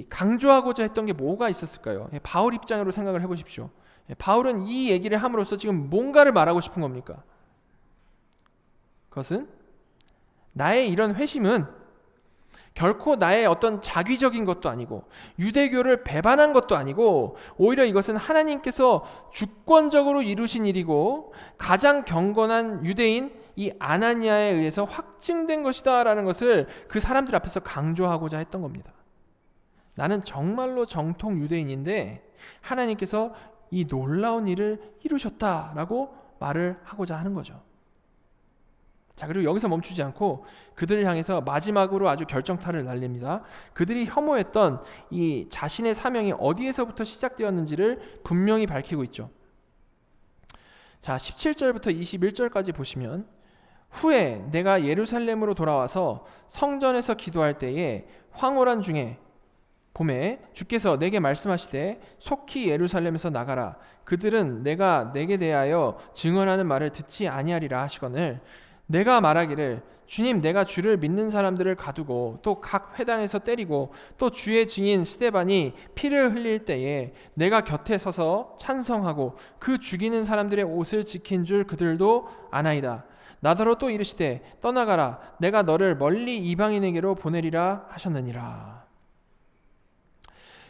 Speaker 1: 강조하고자 했던 게 뭐가 있었을까요? 바울 입장으로 생각을 해보십시오. 바울은 이 얘기를 함으로써 지금 뭔가를 말하고 싶은 겁니까? 그것은 나의 이런 회심은 결코 나의 어떤 자기적인 것도 아니고 유대교를 배반한 것도 아니고 오히려 이것은 하나님께서 주권적으로 이루신 일이고 가장 경건한 유대인 이 아나니아에 의해서 확증된 것이다 라는 것을 그 사람들 앞에서 강조하고자 했던 겁니다. 나는 정말로 정통 유대인인데 하나님께서 이 놀라운 일을 이루셨다라고 말을 하고자 하는 거죠. 자, 그리고 여기서 멈추지 않고 그들을 향해서 마지막으로 아주 결정타를 날립니다. 그들이 혐오했던 이 자신의 사명이 어디에서부터 시작되었는지를 분명히 밝히고 있죠. 자, 17절부터 21절까지 보시면 후에 내가 예루살렘으로 돌아와서 성전에서 기도할 때에 황홀한 중에 봄에 주께서 내게 말씀하시되 속히 예루살렘에서 나가라. 그들은 내가 내게 대하여 증언하는 말을 듣지 아니하리라 하시거늘 내가 말하기를 주님, 내가 주를 믿는 사람들을 가두고 또 각 회당에서 때리고 또 주의 증인 스데반이 피를 흘릴 때에 내가 곁에 서서 찬성하고 그 죽이는 사람들의 옷을 지킨 줄 그들도 아나이다. 나더러 또 이르시되 떠나가라. 내가 너를 멀리 이방인에게로 보내리라 하셨느니라.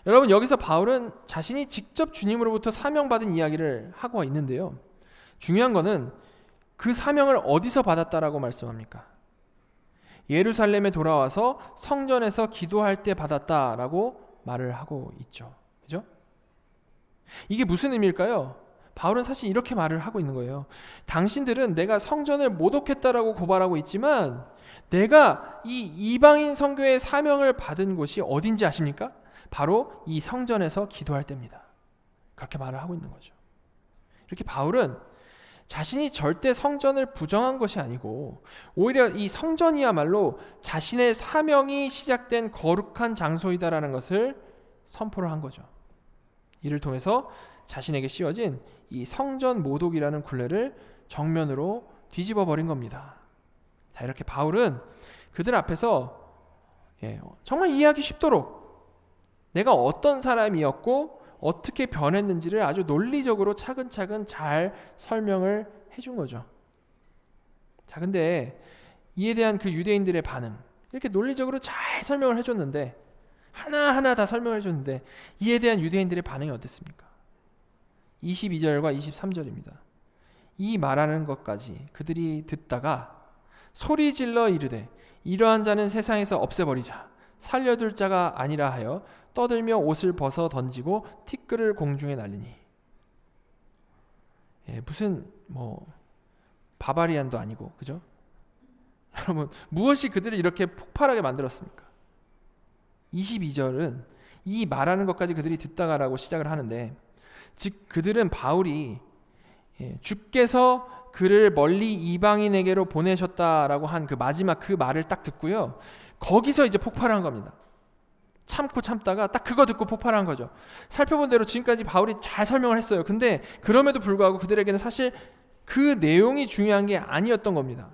Speaker 1: 여러분, 여기서 바울은 자신이 직접 주님으로부터 사명받은 이야기를 하고 있는데요, 중요한 거는 그 사명을 어디서 받았다라고 말씀합니까? 예루살렘에 돌아와서 성전에서 기도할 때 받았다라고 말을 하고 있죠. 그죠? 이게 무슨 의미일까요? 바울은 사실 이렇게 말을 하고 있는 거예요. 당신들은 내가 성전을 모독했다라고 고발하고 있지만 내가 이 이방인 선교의 사명을 받은 곳이 어딘지 아십니까? 바로 이 성전에서 기도할 때입니다. 그렇게 말을 하고 있는 거죠. 이렇게 바울은 자신이 절대 성전을 부정한 것이 아니고 오히려 이 성전이야말로 자신의 사명이 시작된 거룩한 장소이다라는 것을 선포를 한 거죠. 이를 통해서 자신에게 씌워진 이 성전 모독이라는 굴레를 정면으로 뒤집어 버린 겁니다. 자, 이렇게 바울은 그들 앞에서 정말 이해하기 쉽도록 내가 어떤 사람이었고 어떻게 변했는지를 아주 논리적으로 차근차근 잘 설명을 해준 거죠. 자, 근데 이에 대한 그 유대인들의 반응, 이렇게 논리적으로 잘 설명을 해줬는데, 하나하나 다 설명을 해줬는데 이에 대한 유대인들의 반응이 어땠습니까? 22절과 23절입니다. 이 말하는 것까지 그들이 듣다가 소리 질러 이르되 이러한 자는 세상에서 없애버리자, 살려둘 자가 아니라 하여 떠들며 옷을 벗어 던지고 티끌을 공중에 날리니. 무슨 바바리안도 아니고, 그죠? 여러분, 무엇이 그들을 이렇게 폭발하게 만들었습니까? 22절은 이 말하는 것까지 그들이 듣다가라고 시작을 하는데, 즉 그들은 바울이 주께서 그를 멀리 이방인에게로 보내셨다라고 한 그 마지막 그 말을 딱 듣고요, 거기서 이제 폭발한 겁니다. 참고 참다가 딱 그거 듣고 폭발한 거죠. 살펴본 대로 지금까지 바울이 잘 설명을 했어요. 근데 그럼에도 불구하고 그들에게는 사실 그 내용이 중요한 게 아니었던 겁니다.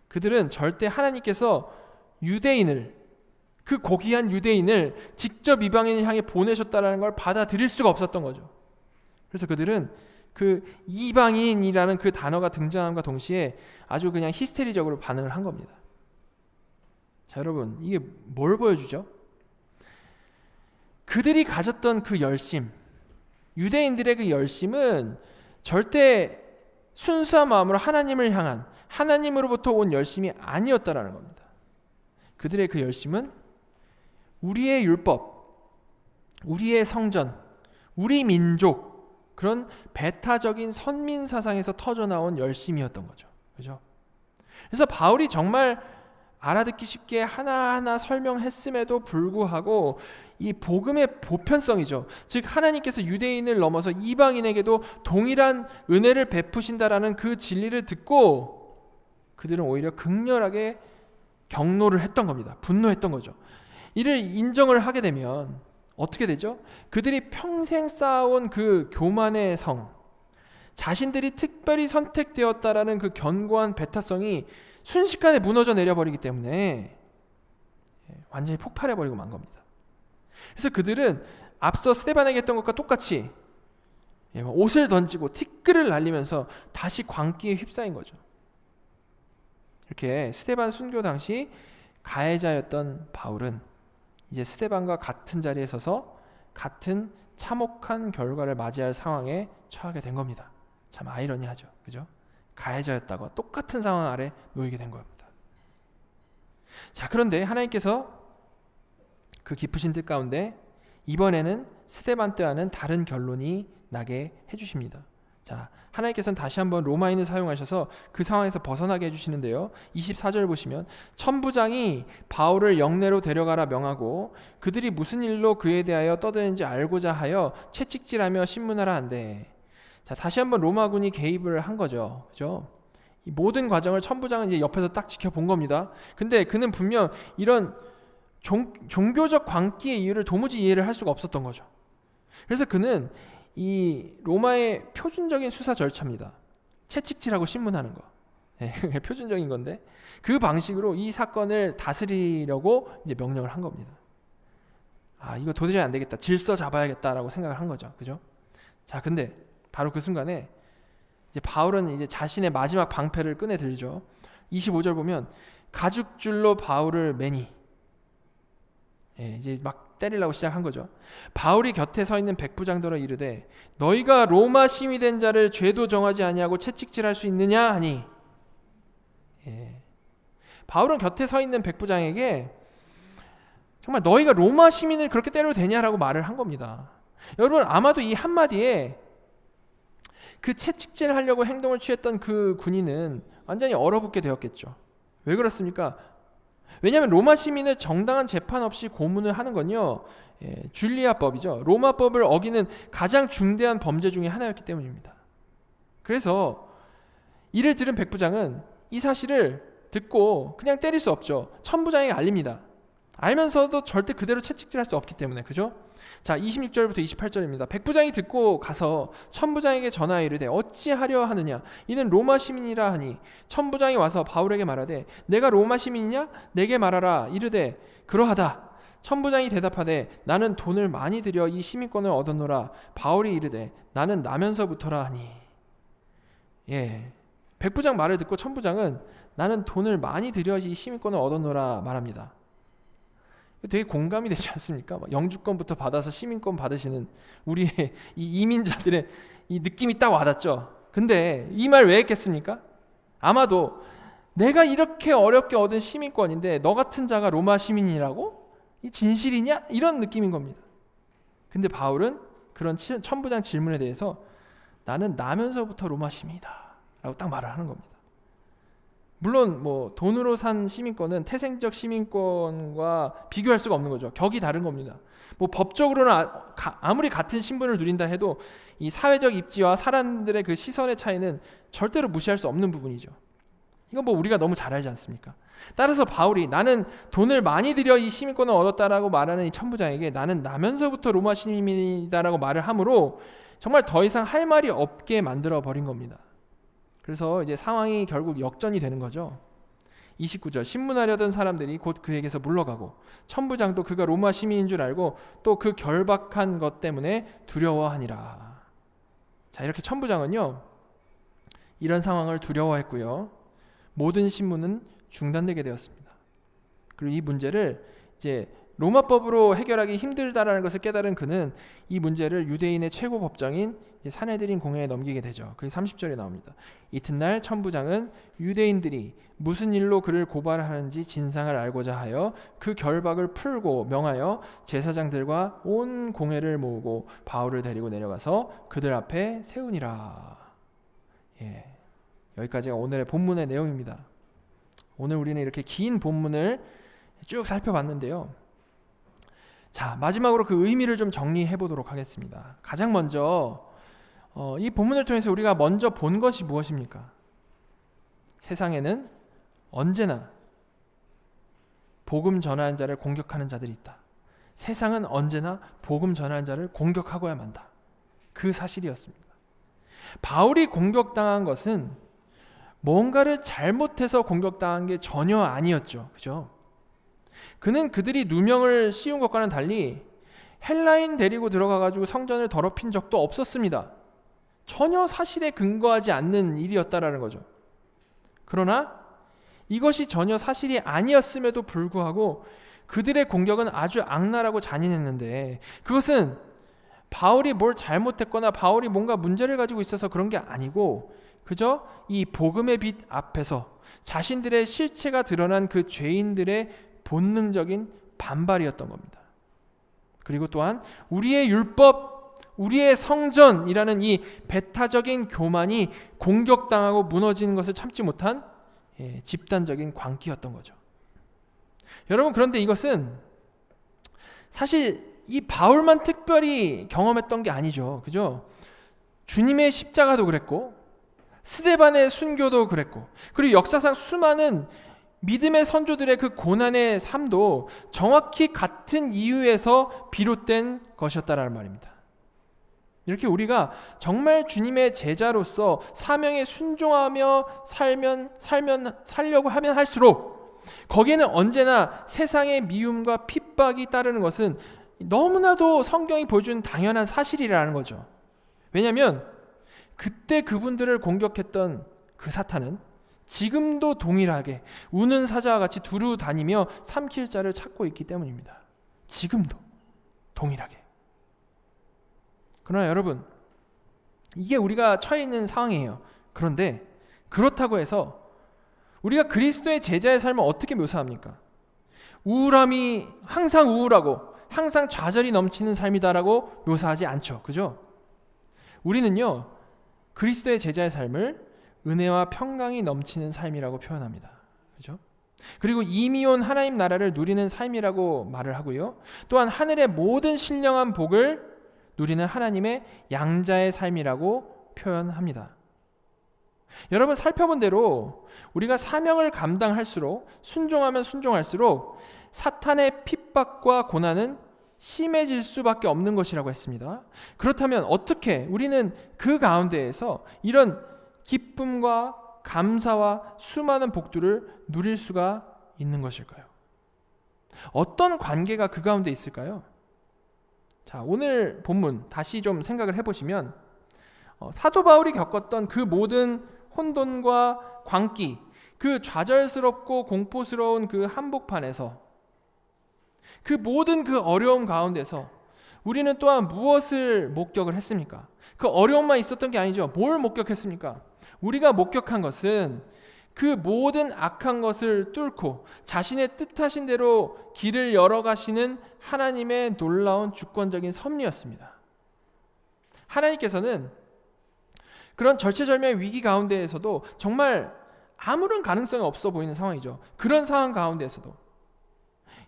Speaker 1: 그들은 절대 하나님께서 유대인을, 그 고귀한 유대인을 직접 이방인을 향해 보내셨다는 걸 받아들일 수가 없었던 거죠. 그래서 그들은 그 이방인이라는 그 단어가 등장함과 동시에 아주 그냥 히스테리적으로 반응을 한 겁니다. 자, 여러분, 이게 뭘 보여주죠? 그들이 가졌던 그 열심, 유대인들의 그 열심은 절대 순수한 마음으로 하나님을 향한, 하나님으로부터 온 열심이 아니었다라는 겁니다. 그들의 그 열심은 우리의 율법, 우리의 성전, 우리 민족, 그런 배타적인 선민 사상에서 터져나온 열심이었던 거죠. 그죠? 그래서 바울이 정말 알아듣기 쉽게 하나하나 설명했음에도 불구하고 이 복음의 보편성이죠. 즉 하나님께서 유대인을 넘어서 이방인에게도 동일한 은혜를 베푸신다라는 그 진리를 듣고 그들은 오히려 극렬하게 경노를 했던 겁니다. 분노했던 거죠. 이를 인정을 하게 되면 어떻게 되죠? 그들이 평생 쌓아온 그 교만의 성, 자신들이 특별히 선택되었다라는 그 견고한 배타성이 순식간에 무너져 내려버리기 때문에 완전히 폭발해버리고 만 겁니다. 그래서 그들은 앞서 스데반에게 했던 것과 똑같이 옷을 던지고 티끌을 날리면서 다시 광기에 휩싸인 거죠. 이렇게 스데반 순교 당시 가해자였던 바울은 이제 스데반과 같은 자리에 서서 같은 참혹한 결과를 맞이할 상황에 처하게 된 겁니다. 참 아이러니하죠, 그죠? 가해자였다가 똑같은 상황 아래 놓이게 된 겁니다. 자, 그런데 하나님께서 그 깊으신 뜻 가운데 이번에는 스데반 때와는 다른 결론이 나게 해주십니다. 자, 하나님께서는 다시 한번 로마인을 사용하셔서 그 상황에서 벗어나게 해주시는데요. 24절 보시면 천부장이 바울을 영내로 데려가라 명하고 그들이 무슨 일로 그에 대하여 떠드는지 알고자 하여 채찍질하며 신문하라 한대. 자, 다시 한번 로마군이 개입을 한 거죠. 그죠? 이 모든 과정을 천부장은 이제 옆에서 딱 지켜본 겁니다. 근데 그는 분명 이런 종교적 광기의 이유를 도무지 이해를 할 수가 없었던 거죠. 그래서 그는 이 로마의 표준적인 수사 절차입니다. 채찍질하고 신문하는 거. 표준적인 건데 그 방식으로 이 사건을 다스리려고 이제 명령을 한 겁니다. 아, 이거 도저히 안 되겠다. 질서 잡아야겠다라고 생각을 한 거죠. 그죠? 자, 근데 바로 그 순간에 이제 바울은 이제 자신의 마지막 방패를 꺼내 들죠. 25절 보면 가죽줄로 바울을 매니, 이제 막 때리려고 시작한 거죠. 바울이 곁에 서 있는 백부장들어 이르되 너희가 로마 심이 된 자를 죄도 정하지 아니하고 채찍질할 수 있느냐 하니, 바울은 곁에 서 있는 백부장에게 정말 너희가 로마 시민을 그렇게 때려도 되냐라고 말을 한 겁니다. 여러분, 아마도 이 한마디에 그 채찍질 하려고 행동을 취했던 그 군인은 완전히 얼어붙게 되었겠죠. 왜 그렇습니까? 왜냐하면 로마 시민을 정당한 재판 없이 고문을 하는 건요, 줄리아법이죠. 로마법을 어기는 가장 중대한 범죄 중에 하나였기 때문입니다. 그래서 이를 들은 백부장은 이 사실을 듣고 그냥 때릴 수 없죠. 천부장에게 알립니다. 알면서도 절대 그대로 채찍질할 수 없기 때문에. 그죠? 자, 26절부터 28절입니다. 백부장이 듣고 가서 천부장에게 전하여 이르되 어찌하려 하느냐 이는 로마 시민이라 하니 천부장이 와서 바울에게 말하되 내가 로마 시민이냐 내게 말하라 이르되 그러하다. 천부장이 대답하되 나는 돈을 많이 들여 이 시민권을 얻었노라. 바울이 이르되 나는 나면서부터라 하니. 백부장 말을 듣고 천부장은 나는 돈을 많이 들여 이 시민권을 얻었노라 말합니다. 되게 공감이 되지 않습니까? 영주권부터 받아서 시민권 받으시는 우리의 이 이민자들의 이 느낌이 딱 와닿죠. 근데 이 말 왜 했겠습니까? 아마도 내가 이렇게 어렵게 얻은 시민권인데 너 같은 자가 로마 시민이라고? 이 진실이냐? 이런 느낌인 겁니다. 근데 바울은 그런 천부장 질문에 대해서 나는 나면서부터 로마 시민이다 라고 딱 말을 하는 겁니다. 물론 돈으로 산 시민권은 태생적 시민권과 비교할 수가 없는 거죠. 격이 다른 겁니다. 법적으로는 아무리 같은 신분을 누린다 해도 이 사회적 입지와 사람들의 그 시선의 차이는 절대로 무시할 수 없는 부분이죠. 이건 우리가 너무 잘 알지 않습니까? 따라서 바울이 나는 돈을 많이 들여 이 시민권을 얻었다라고 말하는 이 천부장에게 나는 나면서부터 로마 시민이다라고 말을 함으로 정말 더 이상 할 말이 없게 만들어 버린 겁니다. 그래서 이제 상황이 결국 역전이 되는 거죠. 29절 신문하려던 사람들이 곧 그에게서 물러가고 천부장도 그가 로마 시민인 줄 알고 또 그 결박한 것 때문에 두려워하니라. 자, 이렇게 천부장은요 이런 상황을 두려워했고요. 모든 신문은 중단되게 되었습니다. 그리고 이 문제를 이제 로마법으로 해결하기 힘들다라는 것을 깨달은 그는 이 문제를 유대인의 최고 법정인 산헤드린 공회에 넘기게 되죠. 그게 30절에 나옵니다. 이튿날 천부장은 유대인들이 무슨 일로 그를 고발하는지 진상을 알고자 하여 그 결박을 풀고 명하여 제사장들과 온 공회를 모으고 바울을 데리고 내려가서 그들 앞에 세우니라. 여기까지가 오늘의 본문의 내용입니다. 오늘 우리는 이렇게 긴 본문을 쭉 살펴봤는데요. 자, 마지막으로 그 의미를 좀 정리해 보도록 하겠습니다. 가장 먼저 이 본문을 통해서 우리가 먼저 본 것이 무엇입니까? 세상에는 언제나 복음 전하는 자를 공격하는 자들이 있다. 세상은 언제나 복음 전하는 자를 공격하고야 만다. 그 사실이었습니다. 바울이 공격당한 것은 뭔가를 잘못해서 공격당한 게 전혀 아니었죠. 그죠? 그는 그들이 누명을 씌운 것과는 달리 헬라인 데리고 들어가가지고 성전을 더럽힌 적도 없었습니다. 전혀 사실에 근거하지 않는 일이었다라는 거죠. 그러나 이것이 전혀 사실이 아니었음에도 불구하고 그들의 공격은 아주 악랄하고 잔인했는데 그것은 바울이 뭘 잘못했거나 바울이 뭔가 문제를 가지고 있어서 그런 게 아니고 그저 이 복음의 빛 앞에서 자신들의 실체가 드러난 그 죄인들의 본능적인 반발이었던 겁니다. 그리고 또한 우리의 율법, 우리의 성전이라는 이 배타적인 교만이 공격당하고 무너지는 것을 참지 못한 집단적인 광기였던 거죠. 여러분, 그런데 이것은 사실 이 바울만 특별히 경험했던 게 아니죠. 그죠? 주님의 십자가도 그랬고 스데반의 순교도 그랬고 그리고 역사상 수많은 믿음의 선조들의 그 고난의 삶도 정확히 같은 이유에서 비롯된 것이었다라는 말입니다. 이렇게 우리가 정말 주님의 제자로서 사명에 순종하며 살려고 하면 할수록 거기에는 언제나 세상의 미움과 핍박이 따르는 것은 너무나도 성경이 보여주는 당연한 사실이라는 거죠. 왜냐하면 그때 그분들을 공격했던 그 사탄은 지금도 동일하게 우는 사자와 같이 두루 다니며 삼킬 자를 찾고 있기 때문입니다. 지금도 동일하게. 그러나 여러분, 이게 우리가 처해 있는 상황이에요. 그런데 그렇다고 해서 우리가 그리스도의 제자의 삶을 어떻게 묘사합니까? 우울함이 항상 우울하고 항상 좌절이 넘치는 삶이다라고 묘사하지 않죠. 그죠? 우리는요, 그리스도의 제자의 삶을 은혜와 평강이 넘치는 삶이라고 표현합니다. 그죠? 그리고 이미 온 하나님 나라를 누리는 삶이라고 말을 하고요. 또한 하늘의 모든 신령한 복을 누리는 하나님의 양자의 삶이라고 표현합니다. 여러분, 살펴본 대로 우리가 사명을 감당할수록 순종하면 순종할수록 사탄의 핍박과 고난은 심해질 수밖에 없는 것이라고 했습니다. 그렇다면 어떻게 우리는 그 가운데에서 이런 기쁨과 감사와 수많은 복들을 누릴 수가 있는 것일까요? 어떤 관계가 그 가운데 있을까요? 자, 오늘 본문 다시 좀 생각을 해보시면 사도 바울이 겪었던 그 모든 혼돈과 광기, 그 좌절스럽고 공포스러운 그 한복판에서, 그 모든 그 어려움 가운데서 우리는 또한 무엇을 목격을 했습니까? 그 어려움만 있었던 게 아니죠. 뭘 목격했습니까? 우리가 목격한 것은 그 모든 악한 것을 뚫고 자신의 뜻하신 대로 길을 열어가시는 하나님의 놀라운 주권적인 섭리였습니다. 하나님께서는 그런 절체절명의 위기 가운데에서도 정말 아무런 가능성이 없어 보이는 상황이죠. 그런 상황 가운데에서도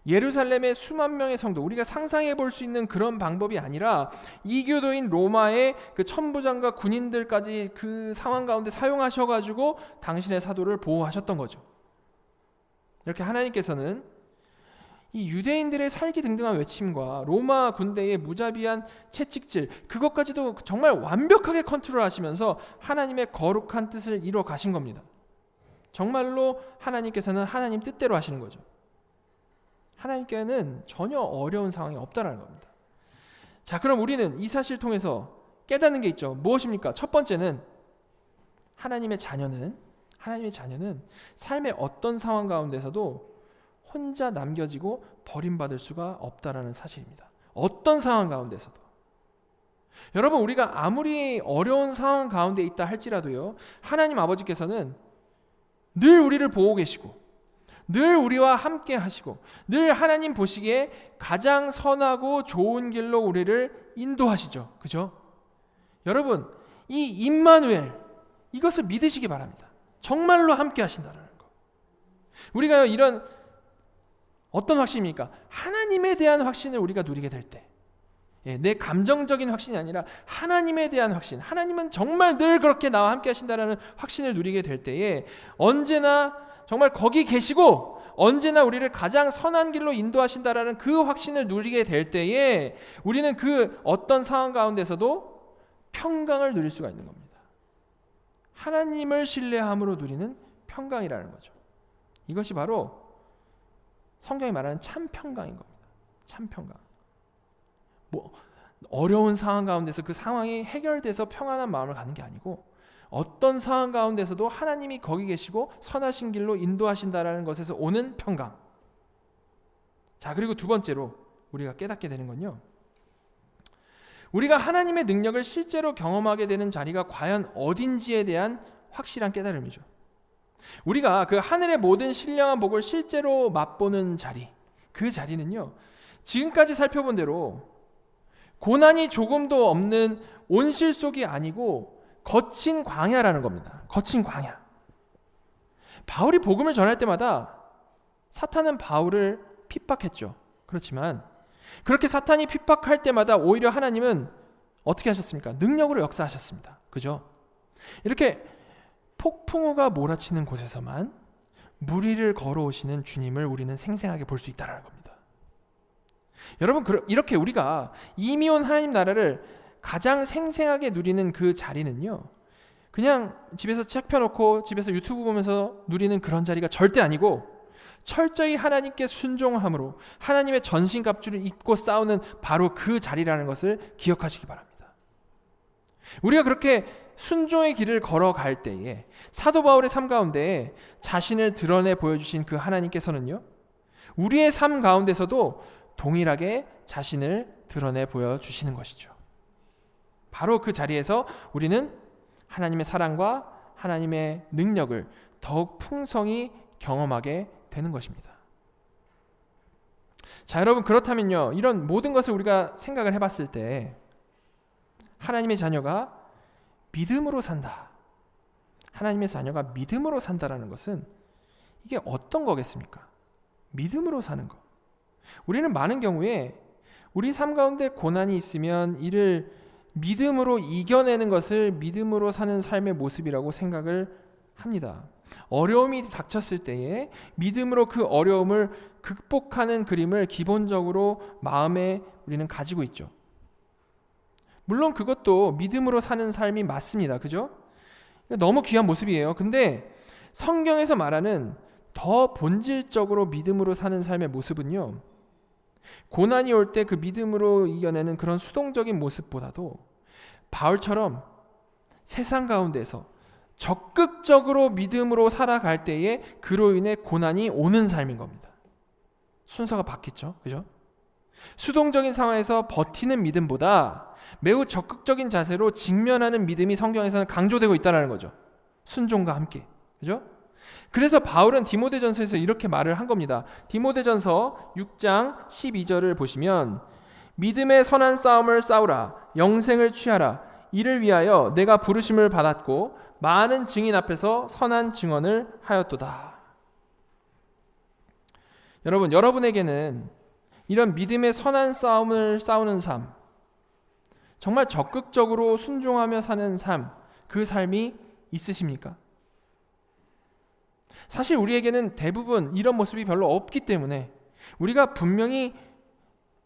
Speaker 1: 예루살렘의 수만 명의 성도, 우리가 상상해 볼 수 있는 그런 방법이 아니라 이교도인 로마의 그 천부장과 군인들까지 그 상황 가운데 사용하셔가지고 당신의 사도를 보호하셨던 거죠. 이렇게 하나님께서는 이 유대인들의 살기등등한 외침과 로마 군대의 무자비한 채찍질, 그것까지도 정말 완벽하게 컨트롤하시면서 하나님의 거룩한 뜻을 이루어 가신 겁니다. 정말로 하나님께서는 하나님 뜻대로 하시는 거죠. 하나님께는 전혀 어려운 상황이 없다라는 겁니다. 자, 그럼 우리는 이 사실을 통해서 깨닫는 게 있죠. 무엇입니까? 첫 번째는 하나님의 자녀는 삶의 어떤 상황 가운데서도 혼자 남겨지고 버림받을 수가 없다라는 사실입니다. 어떤 상황 가운데서도. 여러분, 우리가 아무리 어려운 상황 가운데 있다 할지라도요, 하나님 아버지께서는 늘 우리를 보고 계시고 늘 우리와 함께 하시고 늘 하나님 보시기에 가장 선하고 좋은 길로 우리를 인도하시죠. 그죠? 여러분, 이 임마누엘, 이것을 믿으시기 바랍니다. 정말로 함께 하신다는 거. 우리가 이런 어떤 확신입니까? 하나님에 대한 확신을 우리가 누리게 될 때, 내 감정적인 확신이 아니라 하나님에 대한 확신, 하나님은 정말 늘 그렇게 나와 함께 하신다라는 확신을 누리게 될 때에 언제나 정말 거기 계시고 언제나 우리를 가장 선한 길로 인도하신다라는 그 확신을 누리게 될 때에 우리는 그 어떤 상황 가운데서도 평강을 누릴 수가 있는 겁니다. 하나님을 신뢰함으로 누리는 평강이라는 거죠. 이것이 바로 성경이 말하는 참 평강인 겁니다. 참 평강. 어려운 상황 가운데서 그 상황이 해결돼서 평안한 마음을 갖는 게 아니고 어떤 상황 가운데서도 하나님이 거기 계시고 선하신 길로 인도하신다라는 것에서 오는 평강. 자, 그리고 두 번째로 우리가 깨닫게 되는 건요, 우리가 하나님의 능력을 실제로 경험하게 되는 자리가 과연 어딘지에 대한 확실한 깨달음이죠. 우리가 그 하늘의 모든 신령한 복을 실제로 맛보는 자리, 그 자리는요, 지금까지 살펴본 대로 고난이 조금도 없는 온실 속이 아니고 거친 광야라는 겁니다. 거친 광야. 바울이 복음을 전할 때마다 사탄은 바울을 핍박했죠. 그렇지만 그렇게 사탄이 핍박할 때마다 오히려 하나님은 어떻게 하셨습니까? 능력으로 역사하셨습니다. 그죠? 이렇게 폭풍우가 몰아치는 곳에서만 물 위를 걸어오시는 주님을 우리는 생생하게 볼 수 있다는 겁니다. 여러분, 이렇게 우리가 이미 온 하나님 나라를 가장 생생하게 누리는 그 자리는요, 그냥 집에서 책 펴놓고 집에서 유튜브 보면서 누리는 그런 자리가 절대 아니고 철저히 하나님께 순종함으로 하나님의 전신갑주를 입고 싸우는 바로 그 자리라는 것을 기억하시기 바랍니다. 우리가 그렇게 순종의 길을 걸어갈 때에 사도 바울의 삶 가운데 자신을 드러내 보여주신 그 하나님께서는요, 우리의 삶 가운데서도 동일하게 자신을 드러내 보여주시는 것이죠. 바로 그 자리에서 우리는 하나님의 사랑과 하나님의 능력을 더욱 풍성히 경험하게 되는 것입니다. 자, 여러분, 그렇다면요, 이런 모든 것을 우리가 생각을 해봤을 때 하나님의 자녀가 믿음으로 산다, 하나님의 자녀가 믿음으로 산다라는 것은 이게 어떤 거겠습니까? 믿음으로 사는 것. 우리는 많은 경우에 우리 삶 가운데 고난이 있으면 이를 믿음으로 이겨내는 것을 믿음으로 사는 삶의 모습이라고 생각을 합니다. 어려움이 닥쳤을 때에 믿음으로 그 어려움을 극복하는 그림을 기본적으로 마음에 우리는 가지고 있죠. 물론 그것도 믿음으로 사는 삶이 맞습니다. 그죠? 너무 귀한 모습이에요. 근데 성경에서 말하는 더 본질적으로 믿음으로 사는 삶의 모습은요, 고난이 올 때 그 믿음으로 이겨내는 그런 수동적인 모습보다도 바울처럼 세상 가운데서 적극적으로 믿음으로 살아갈 때에 그로 인해 고난이 오는 삶인 겁니다. 순서가 바뀌죠. 그죠? 수동적인 상황에서 버티는 믿음보다 매우 적극적인 자세로 직면하는 믿음이 성경에서는 강조되고 있다는 거죠. 순종과 함께. 그죠? 그래서 바울은 디모데전서에서 이렇게 말을 한 겁니다. 디모데전서 6장 12절을 보시면 믿음의 선한 싸움을 싸우라. 영생을 취하라. 이를 위하여 내가 부르심을 받았고 많은 증인 앞에서 선한 증언을 하였도다. 여러분, 여러분에게는 이런 믿음의 선한 싸움을 싸우는 삶, 정말 적극적으로 순종하며 사는 삶, 그 삶이 있으십니까? 사실 우리에게는 대부분 이런 모습이 별로 없기 때문에 우리가 분명히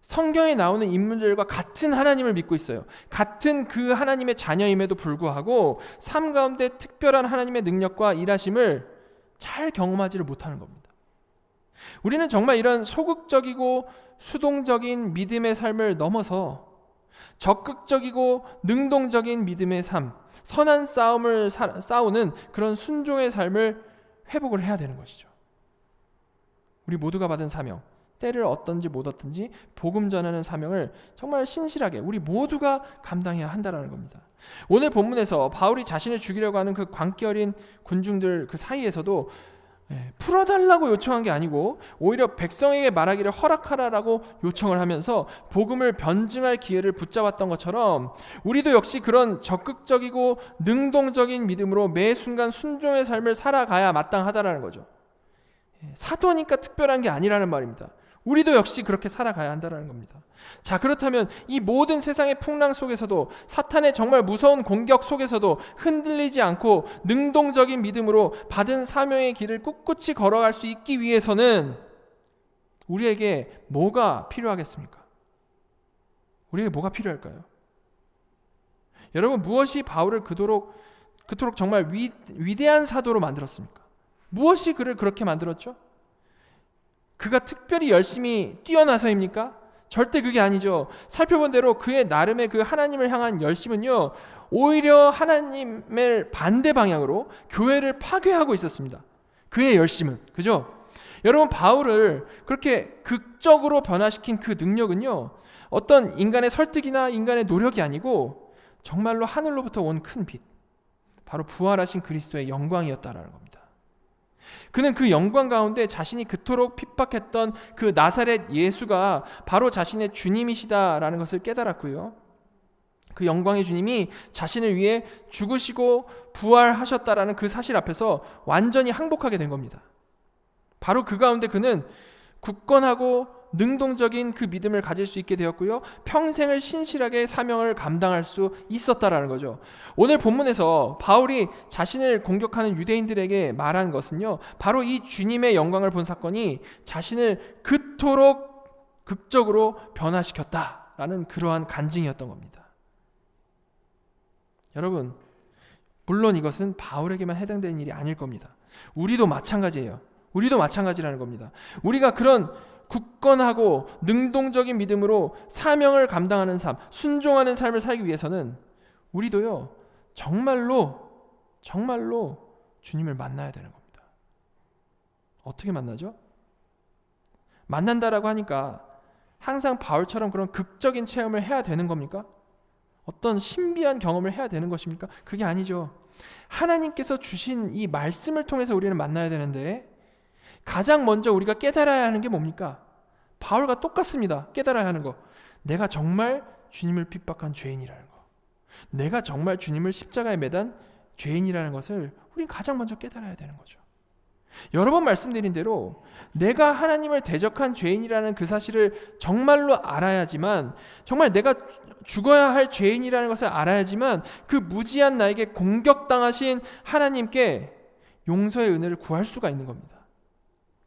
Speaker 1: 성경에 나오는 인물들과 같은 하나님을 믿고 있어요. 같은 그 하나님의 자녀임에도 불구하고 삶 가운데 특별한 하나님의 능력과 일하심을 잘 경험하지를 못하는 겁니다. 우리는 정말 이런 소극적이고 수동적인 믿음의 삶을 넘어서 적극적이고 능동적인 믿음의 삶, 선한 싸움을 싸우는 그런 순종의 삶을 회복을 해야 되는 것이죠. 우리 모두가 받은 사명, 때를 얻든지 못 얻든지 복음 전하는 사명을 정말 신실하게 우리 모두가 감당해야 한다는 겁니다. 오늘 본문에서 바울이 자신을 죽이려고 하는 그 광기 어린 군중들 그 사이에서도 풀어달라고 요청한 게 아니고 오히려 백성에게 말하기를 허락하라라고 요청을 하면서 복음을 변증할 기회를 붙잡았던 것처럼 우리도 역시 그런 적극적이고 능동적인 믿음으로 매 순간 순종의 삶을 살아가야 마땅하다라는 거죠. 사도니까 특별한 게 아니라는 말입니다. 우리도 역시 그렇게 살아가야 한다는 겁니다. 자, 그렇다면 이 모든 세상의 풍랑 속에서도 사탄의 정말 무서운 공격 속에서도 흔들리지 않고 능동적인 믿음으로 받은 사명의 길을 꿋꿋이 걸어갈 수 있기 위해서는 우리에게 뭐가 필요하겠습니까? 우리에게 뭐가 필요할까요? 여러분, 무엇이 바울을 그토록 정말 위대한 사도로 만들었습니까? 무엇이 그를 그렇게 만들었죠? 그가 특별히 열심히 뛰어나서입니까? 절대 그게 아니죠. 살펴본 대로 그의 나름의 그 하나님을 향한 열심은요, 오히려 하나님의 반대 방향으로 교회를 파괴하고 있었습니다. 그의 열심은. 그죠? 여러분, 바울을 그렇게 극적으로 변화시킨 그 능력은요, 어떤 인간의 설득이나 인간의 노력이 아니고 정말로 하늘로부터 온 큰 빛, 바로 부활하신 그리스도의 영광이었다라는 겁니다. 그는 그 영광 가운데 자신이 그토록 핍박했던 그 나사렛 예수가 바로 자신의 주님이시다라는 것을 깨달았고요. 그 영광의 주님이 자신을 위해 죽으시고 부활하셨다라는 그 사실 앞에서 완전히 항복하게 된 겁니다. 바로 그 가운데 그는 굳건하고 능동적인 그 믿음을 가질 수 있게 되었고요. 평생을 신실하게 사명을 감당할 수 있었다라는 거죠. 오늘 본문에서 바울이 자신을 공격하는 유대인들에게 말한 것은요, 바로 이 주님의 영광을 본 사건이 자신을 그토록 극적으로 변화시켰다라는 그러한 간증이었던 겁니다. 여러분, 물론 이것은 바울에게만 해당되는 일이 아닐 겁니다. 우리도 마찬가지예요. 우리도 마찬가지라는 겁니다. 우리가 그런 굳건하고 능동적인 믿음으로 사명을 감당하는 삶, 순종하는 삶을 살기 위해서는 우리도요, 정말로 주님을 만나야 되는 겁니다. 어떻게 만나죠? 만난다라고 하니까 항상 바울처럼 그런 극적인 체험을 해야 되는 겁니까? 어떤 신비한 경험을 해야 되는 것입니까? 그게 아니죠. 하나님께서 주신 이 말씀을 통해서 우리는 만나야 되는데 가장 먼저 우리가 깨달아야 하는 게 뭡니까? 바울과 똑같습니다. 깨달아야 하는 거. 내가 정말 주님을 핍박한 죄인이라는 거. 내가 정말 주님을 십자가에 매단 죄인이라는 것을 우린 가장 먼저 깨달아야 되는 거죠. 여러 번 말씀드린 대로 내가 하나님을 대적한 죄인이라는 그 사실을 정말로 알아야지만, 정말 내가 죽어야 할 죄인이라는 것을 알아야지만 그 무지한 나에게 공격당하신 하나님께 용서의 은혜를 구할 수가 있는 겁니다.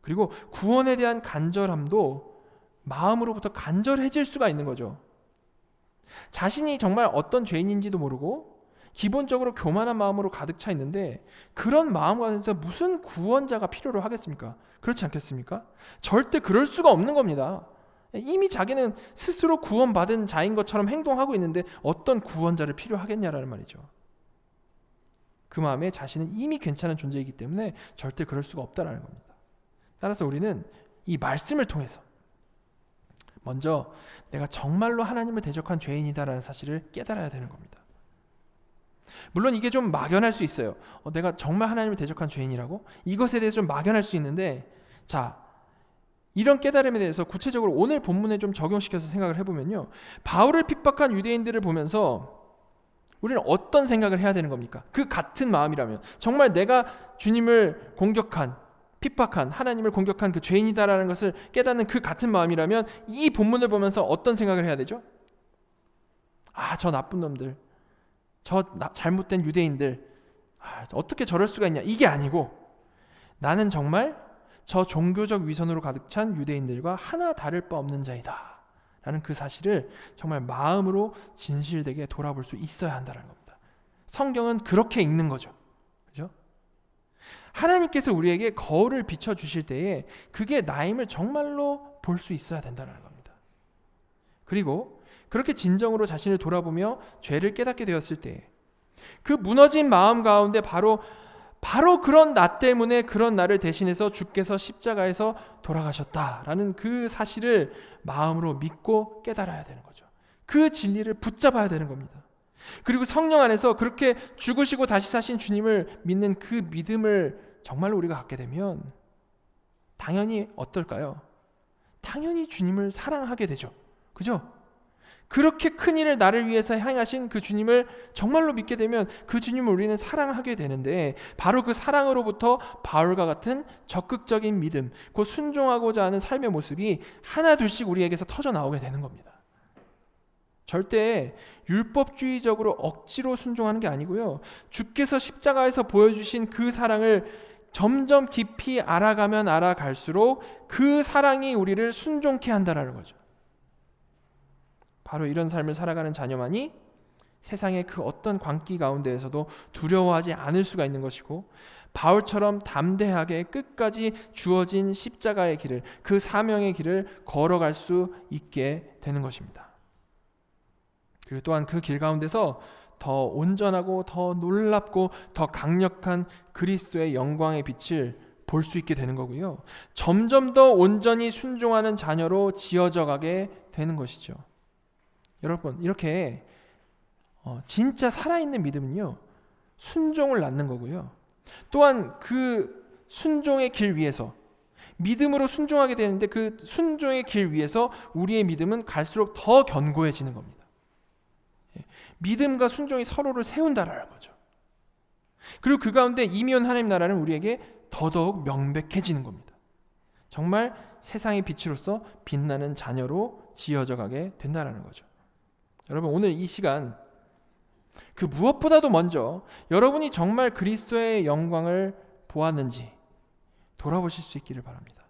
Speaker 1: 그리고 구원에 대한 간절함도 마음으로부터 간절해질 수가 있는 거죠. 자신이 정말 어떤 죄인인지도 모르고 기본적으로 교만한 마음으로 가득 차 있는데 그런 마음 가운데서 무슨 구원자가 필요로 하겠습니까? 그렇지 않겠습니까? 절대 그럴 수가 없는 겁니다. 이미 자기는 스스로 구원받은 자인 것처럼 행동하고 있는데 어떤 구원자를 필요하겠냐라는 말이죠. 그 마음에 자신은 이미 괜찮은 존재이기 때문에 절대 그럴 수가 없다라는 겁니다. 따라서 우리는 이 말씀을 통해서 먼저 내가 정말로 하나님을 대적한 죄인이다라는 사실을 깨달아야 되는 겁니다. 물론 이게 좀 막연할 수 있어요. 내가 정말 하나님을 대적한 죄인이라고? 이것에 대해서 좀 막연할 수 있는데, 자, 이런 깨달음에 대해서 구체적으로 오늘 본문에 좀 적용시켜서 생각을 해보면요, 바울을 핍박한 유대인들을 보면서 우리는 어떤 생각을 해야 되는 겁니까? 그 같은 마음이라면, 정말 내가 주님을 공격한, 핍박한, 하나님을 공격한 그 죄인이다라는 것을 깨닫는 그 같은 마음이라면 이 본문을 보면서 어떤 생각을 해야 되죠? 저 나쁜 놈들, 잘못된 유대인들, 어떻게 저럴 수가 있냐, 이게 아니고 나는 정말 저 종교적 위선으로 가득 찬 유대인들과 하나 다를 바 없는 자이다 라는 그 사실을 정말 마음으로 진실되게 돌아볼 수 있어야 한다는 겁니다. 성경은 그렇게 읽는 거죠. 그죠? 하나님께서 우리에게 거울을 비춰주실 때에 그게 나임을 정말로 볼 수 있어야 된다는 겁니다. 그리고 그렇게 진정으로 자신을 돌아보며 죄를 깨닫게 되었을 때 그 무너진 마음 가운데 바로 그런 나 때문에 그런 나를 대신해서 주께서 십자가에서 돌아가셨다라는 그 사실을 마음으로 믿고 깨달아야 되는 거죠. 그 진리를 붙잡아야 되는 겁니다. 그리고 성령 안에서 그렇게 죽으시고 다시 사신 주님을 믿는 그 믿음을 정말로 우리가 갖게 되면 당연히 어떨까요? 당연히 주님을 사랑하게 되죠. 그죠? 그렇게 큰 일을 나를 위해서 행하신 그 주님을 정말로 믿게 되면 그 주님을 우리는 사랑하게 되는데, 바로 그 사랑으로부터 바울과 같은 적극적인 믿음, 곧 순종하고자 하는 삶의 모습이 하나 둘씩 우리에게서 터져 나오게 되는 겁니다. 절대 율법주의적으로 억지로 순종하는 게 아니고요, 주께서 십자가에서 보여주신 그 사랑을 점점 깊이 알아가면 알아갈수록 그 사랑이 우리를 순종케 한다라는 거죠. 바로 이런 삶을 살아가는 자녀만이 세상의 그 어떤 광기 가운데에서도 두려워하지 않을 수가 있는 것이고, 바울처럼 담대하게 끝까지 주어진 십자가의 길을, 그 사명의 길을 걸어갈 수 있게 되는 것입니다. 그리고 또한 그 길 가운데서 더 온전하고 더 놀랍고 더 강력한 그리스도의 영광의 빛을 볼 수 있게 되는 거고요, 점점 더 온전히 순종하는 자녀로 지어져 가게 되는 것이죠. 여러분, 이렇게 진짜 살아있는 믿음은요, 순종을 낳는 거고요, 또한 그 순종의 길 위에서 믿음으로 순종하게 되는데 그 순종의 길 위에서 우리의 믿음은 갈수록 더 견고해지는 겁니다. 믿음과 순종이 서로를 세운다라는 거죠. 그리고 그 가운데 이미온 하나님 나라는 우리에게 더더욱 명백해지는 겁니다. 정말 세상의 빛으로서 빛나는 자녀로 지어져 가게 된다라는 거죠. 여러분, 오늘 이 시간 그 무엇보다도 먼저 여러분이 정말 그리스도의 영광을 보았는지 돌아보실 수 있기를 바랍니다.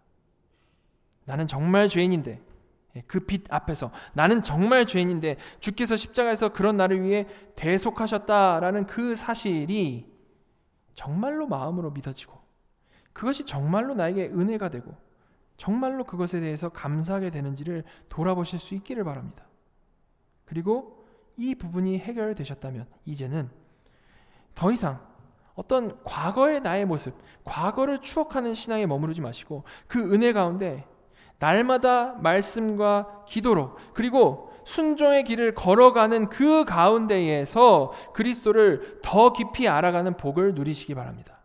Speaker 1: 나는 정말 죄인인데, 그 빛 앞에서 나는 정말 죄인인데 주께서 십자가에서 그런 나를 위해 대속하셨다라는 그 사실이 정말로 마음으로 믿어지고 그것이 정말로 나에게 은혜가 되고 정말로 그것에 대해서 감사하게 되는지를 돌아보실 수 있기를 바랍니다. 그리고 이 부분이 해결되셨다면 이제는 더 이상 어떤 과거의 나의 모습, 과거를 추억하는 신앙에 머무르지 마시고 그 은혜 가운데 날마다 말씀과 기도로, 그리고 순종의 길을 걸어가는 그 가운데에서 그리스도를 더 깊이 알아가는 복을 누리시기 바랍니다.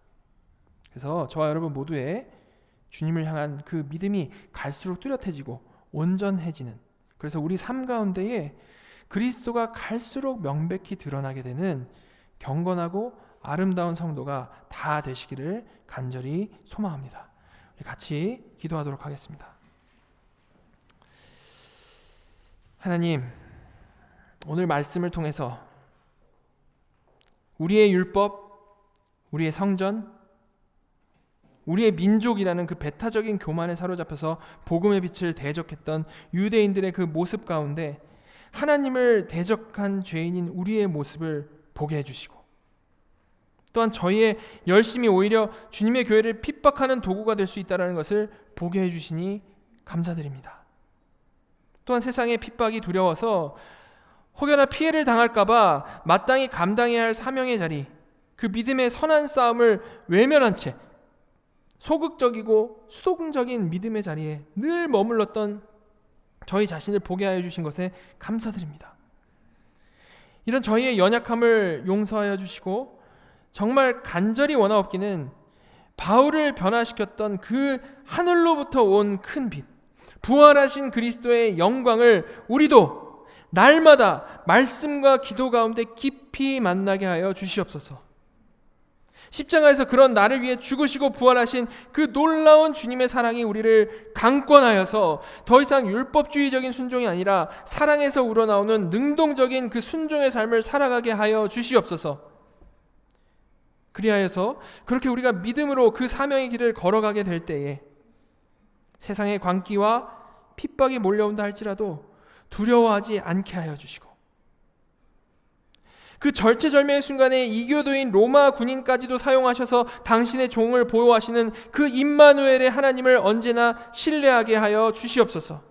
Speaker 1: 그래서 저와 여러분 모두의 주님을 향한 그 믿음이 갈수록 뚜렷해지고 온전해지는, 그래서 우리 삶 가운데에 그리스도가 갈수록 명백히 드러나게 되는 경건하고 아름다운 성도가 다 되시기를 간절히 소망합니다. 우리 같이 기도하도록 하겠습니다. 하나님, 오늘 말씀을 통해서 우리의 율법, 우리의 성전, 우리의 민족이라는 그 배타적인 교만에 사로잡혀서 복음의 빛을 대적했던 유대인들의 그 모습 가운데 하나님을 대적한 죄인인 우리의 모습을 보게 해주시고, 또한 저희의 열심이 오히려 주님의 교회를 핍박하는 도구가 될 수 있다는 것을 보게 해주시니 감사드립니다. 또한 세상의 핍박이 두려워서 혹여나 피해를 당할까봐 마땅히 감당해야 할 사명의 자리, 그 믿음의 선한 싸움을 외면한 채 소극적이고 수동적인 믿음의 자리에 늘 머물렀던 저희 자신을 보게 하여 주신 것에 감사드립니다. 이런 저희의 연약함을 용서하여 주시고 정말 간절히 원하옵기는 바울을 변화시켰던 그 하늘로부터 온 큰 빛, 부활하신 그리스도의 영광을 우리도 날마다 말씀과 기도 가운데 깊이 만나게 하여 주시옵소서. 십자가에서 그런 나를 위해 죽으시고 부활하신 그 놀라운 주님의 사랑이 우리를 강권하여서 더 이상 율법주의적인 순종이 아니라 사랑에서 우러나오는 능동적인 그 순종의 삶을 살아가게 하여 주시옵소서. 그리하여서 그렇게 우리가 믿음으로 그 사명의 길을 걸어가게 될 때에 세상의 광기와 핍박이 몰려온다 할지라도 두려워하지 않게 하여 주시고, 그 절체절명의 순간에 이교도인 로마 군인까지도 사용하셔서 당신의 종을 보호하시는 그 임마누엘의 하나님을 언제나 신뢰하게 하여 주시옵소서.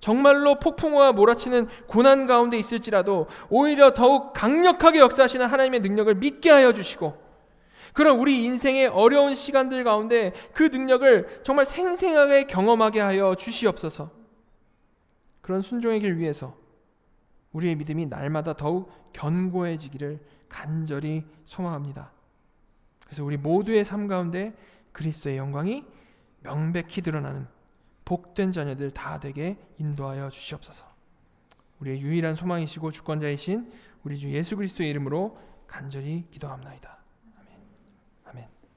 Speaker 1: 정말로 폭풍우가 몰아치는 고난 가운데 있을지라도 오히려 더욱 강력하게 역사하시는 하나님의 능력을 믿게 하여 주시고, 그런 우리 인생의 어려운 시간들 가운데 그 능력을 정말 생생하게 경험하게 하여 주시옵소서. 그런 순종의 길 위해서 우리의 믿음이 날마다 더욱 견고해지기를 간절히 소망합니다. 그래서 우리 모두의 삶 가운데 그리스도의 영광이 명백히 드러나는 복된 자녀들 다 되게 인도하여 주시옵소서. 우리의 유일한 소망이시고 주권자이신 우리 주 예수 그리스도의 이름으로 간절히 기도합나이다.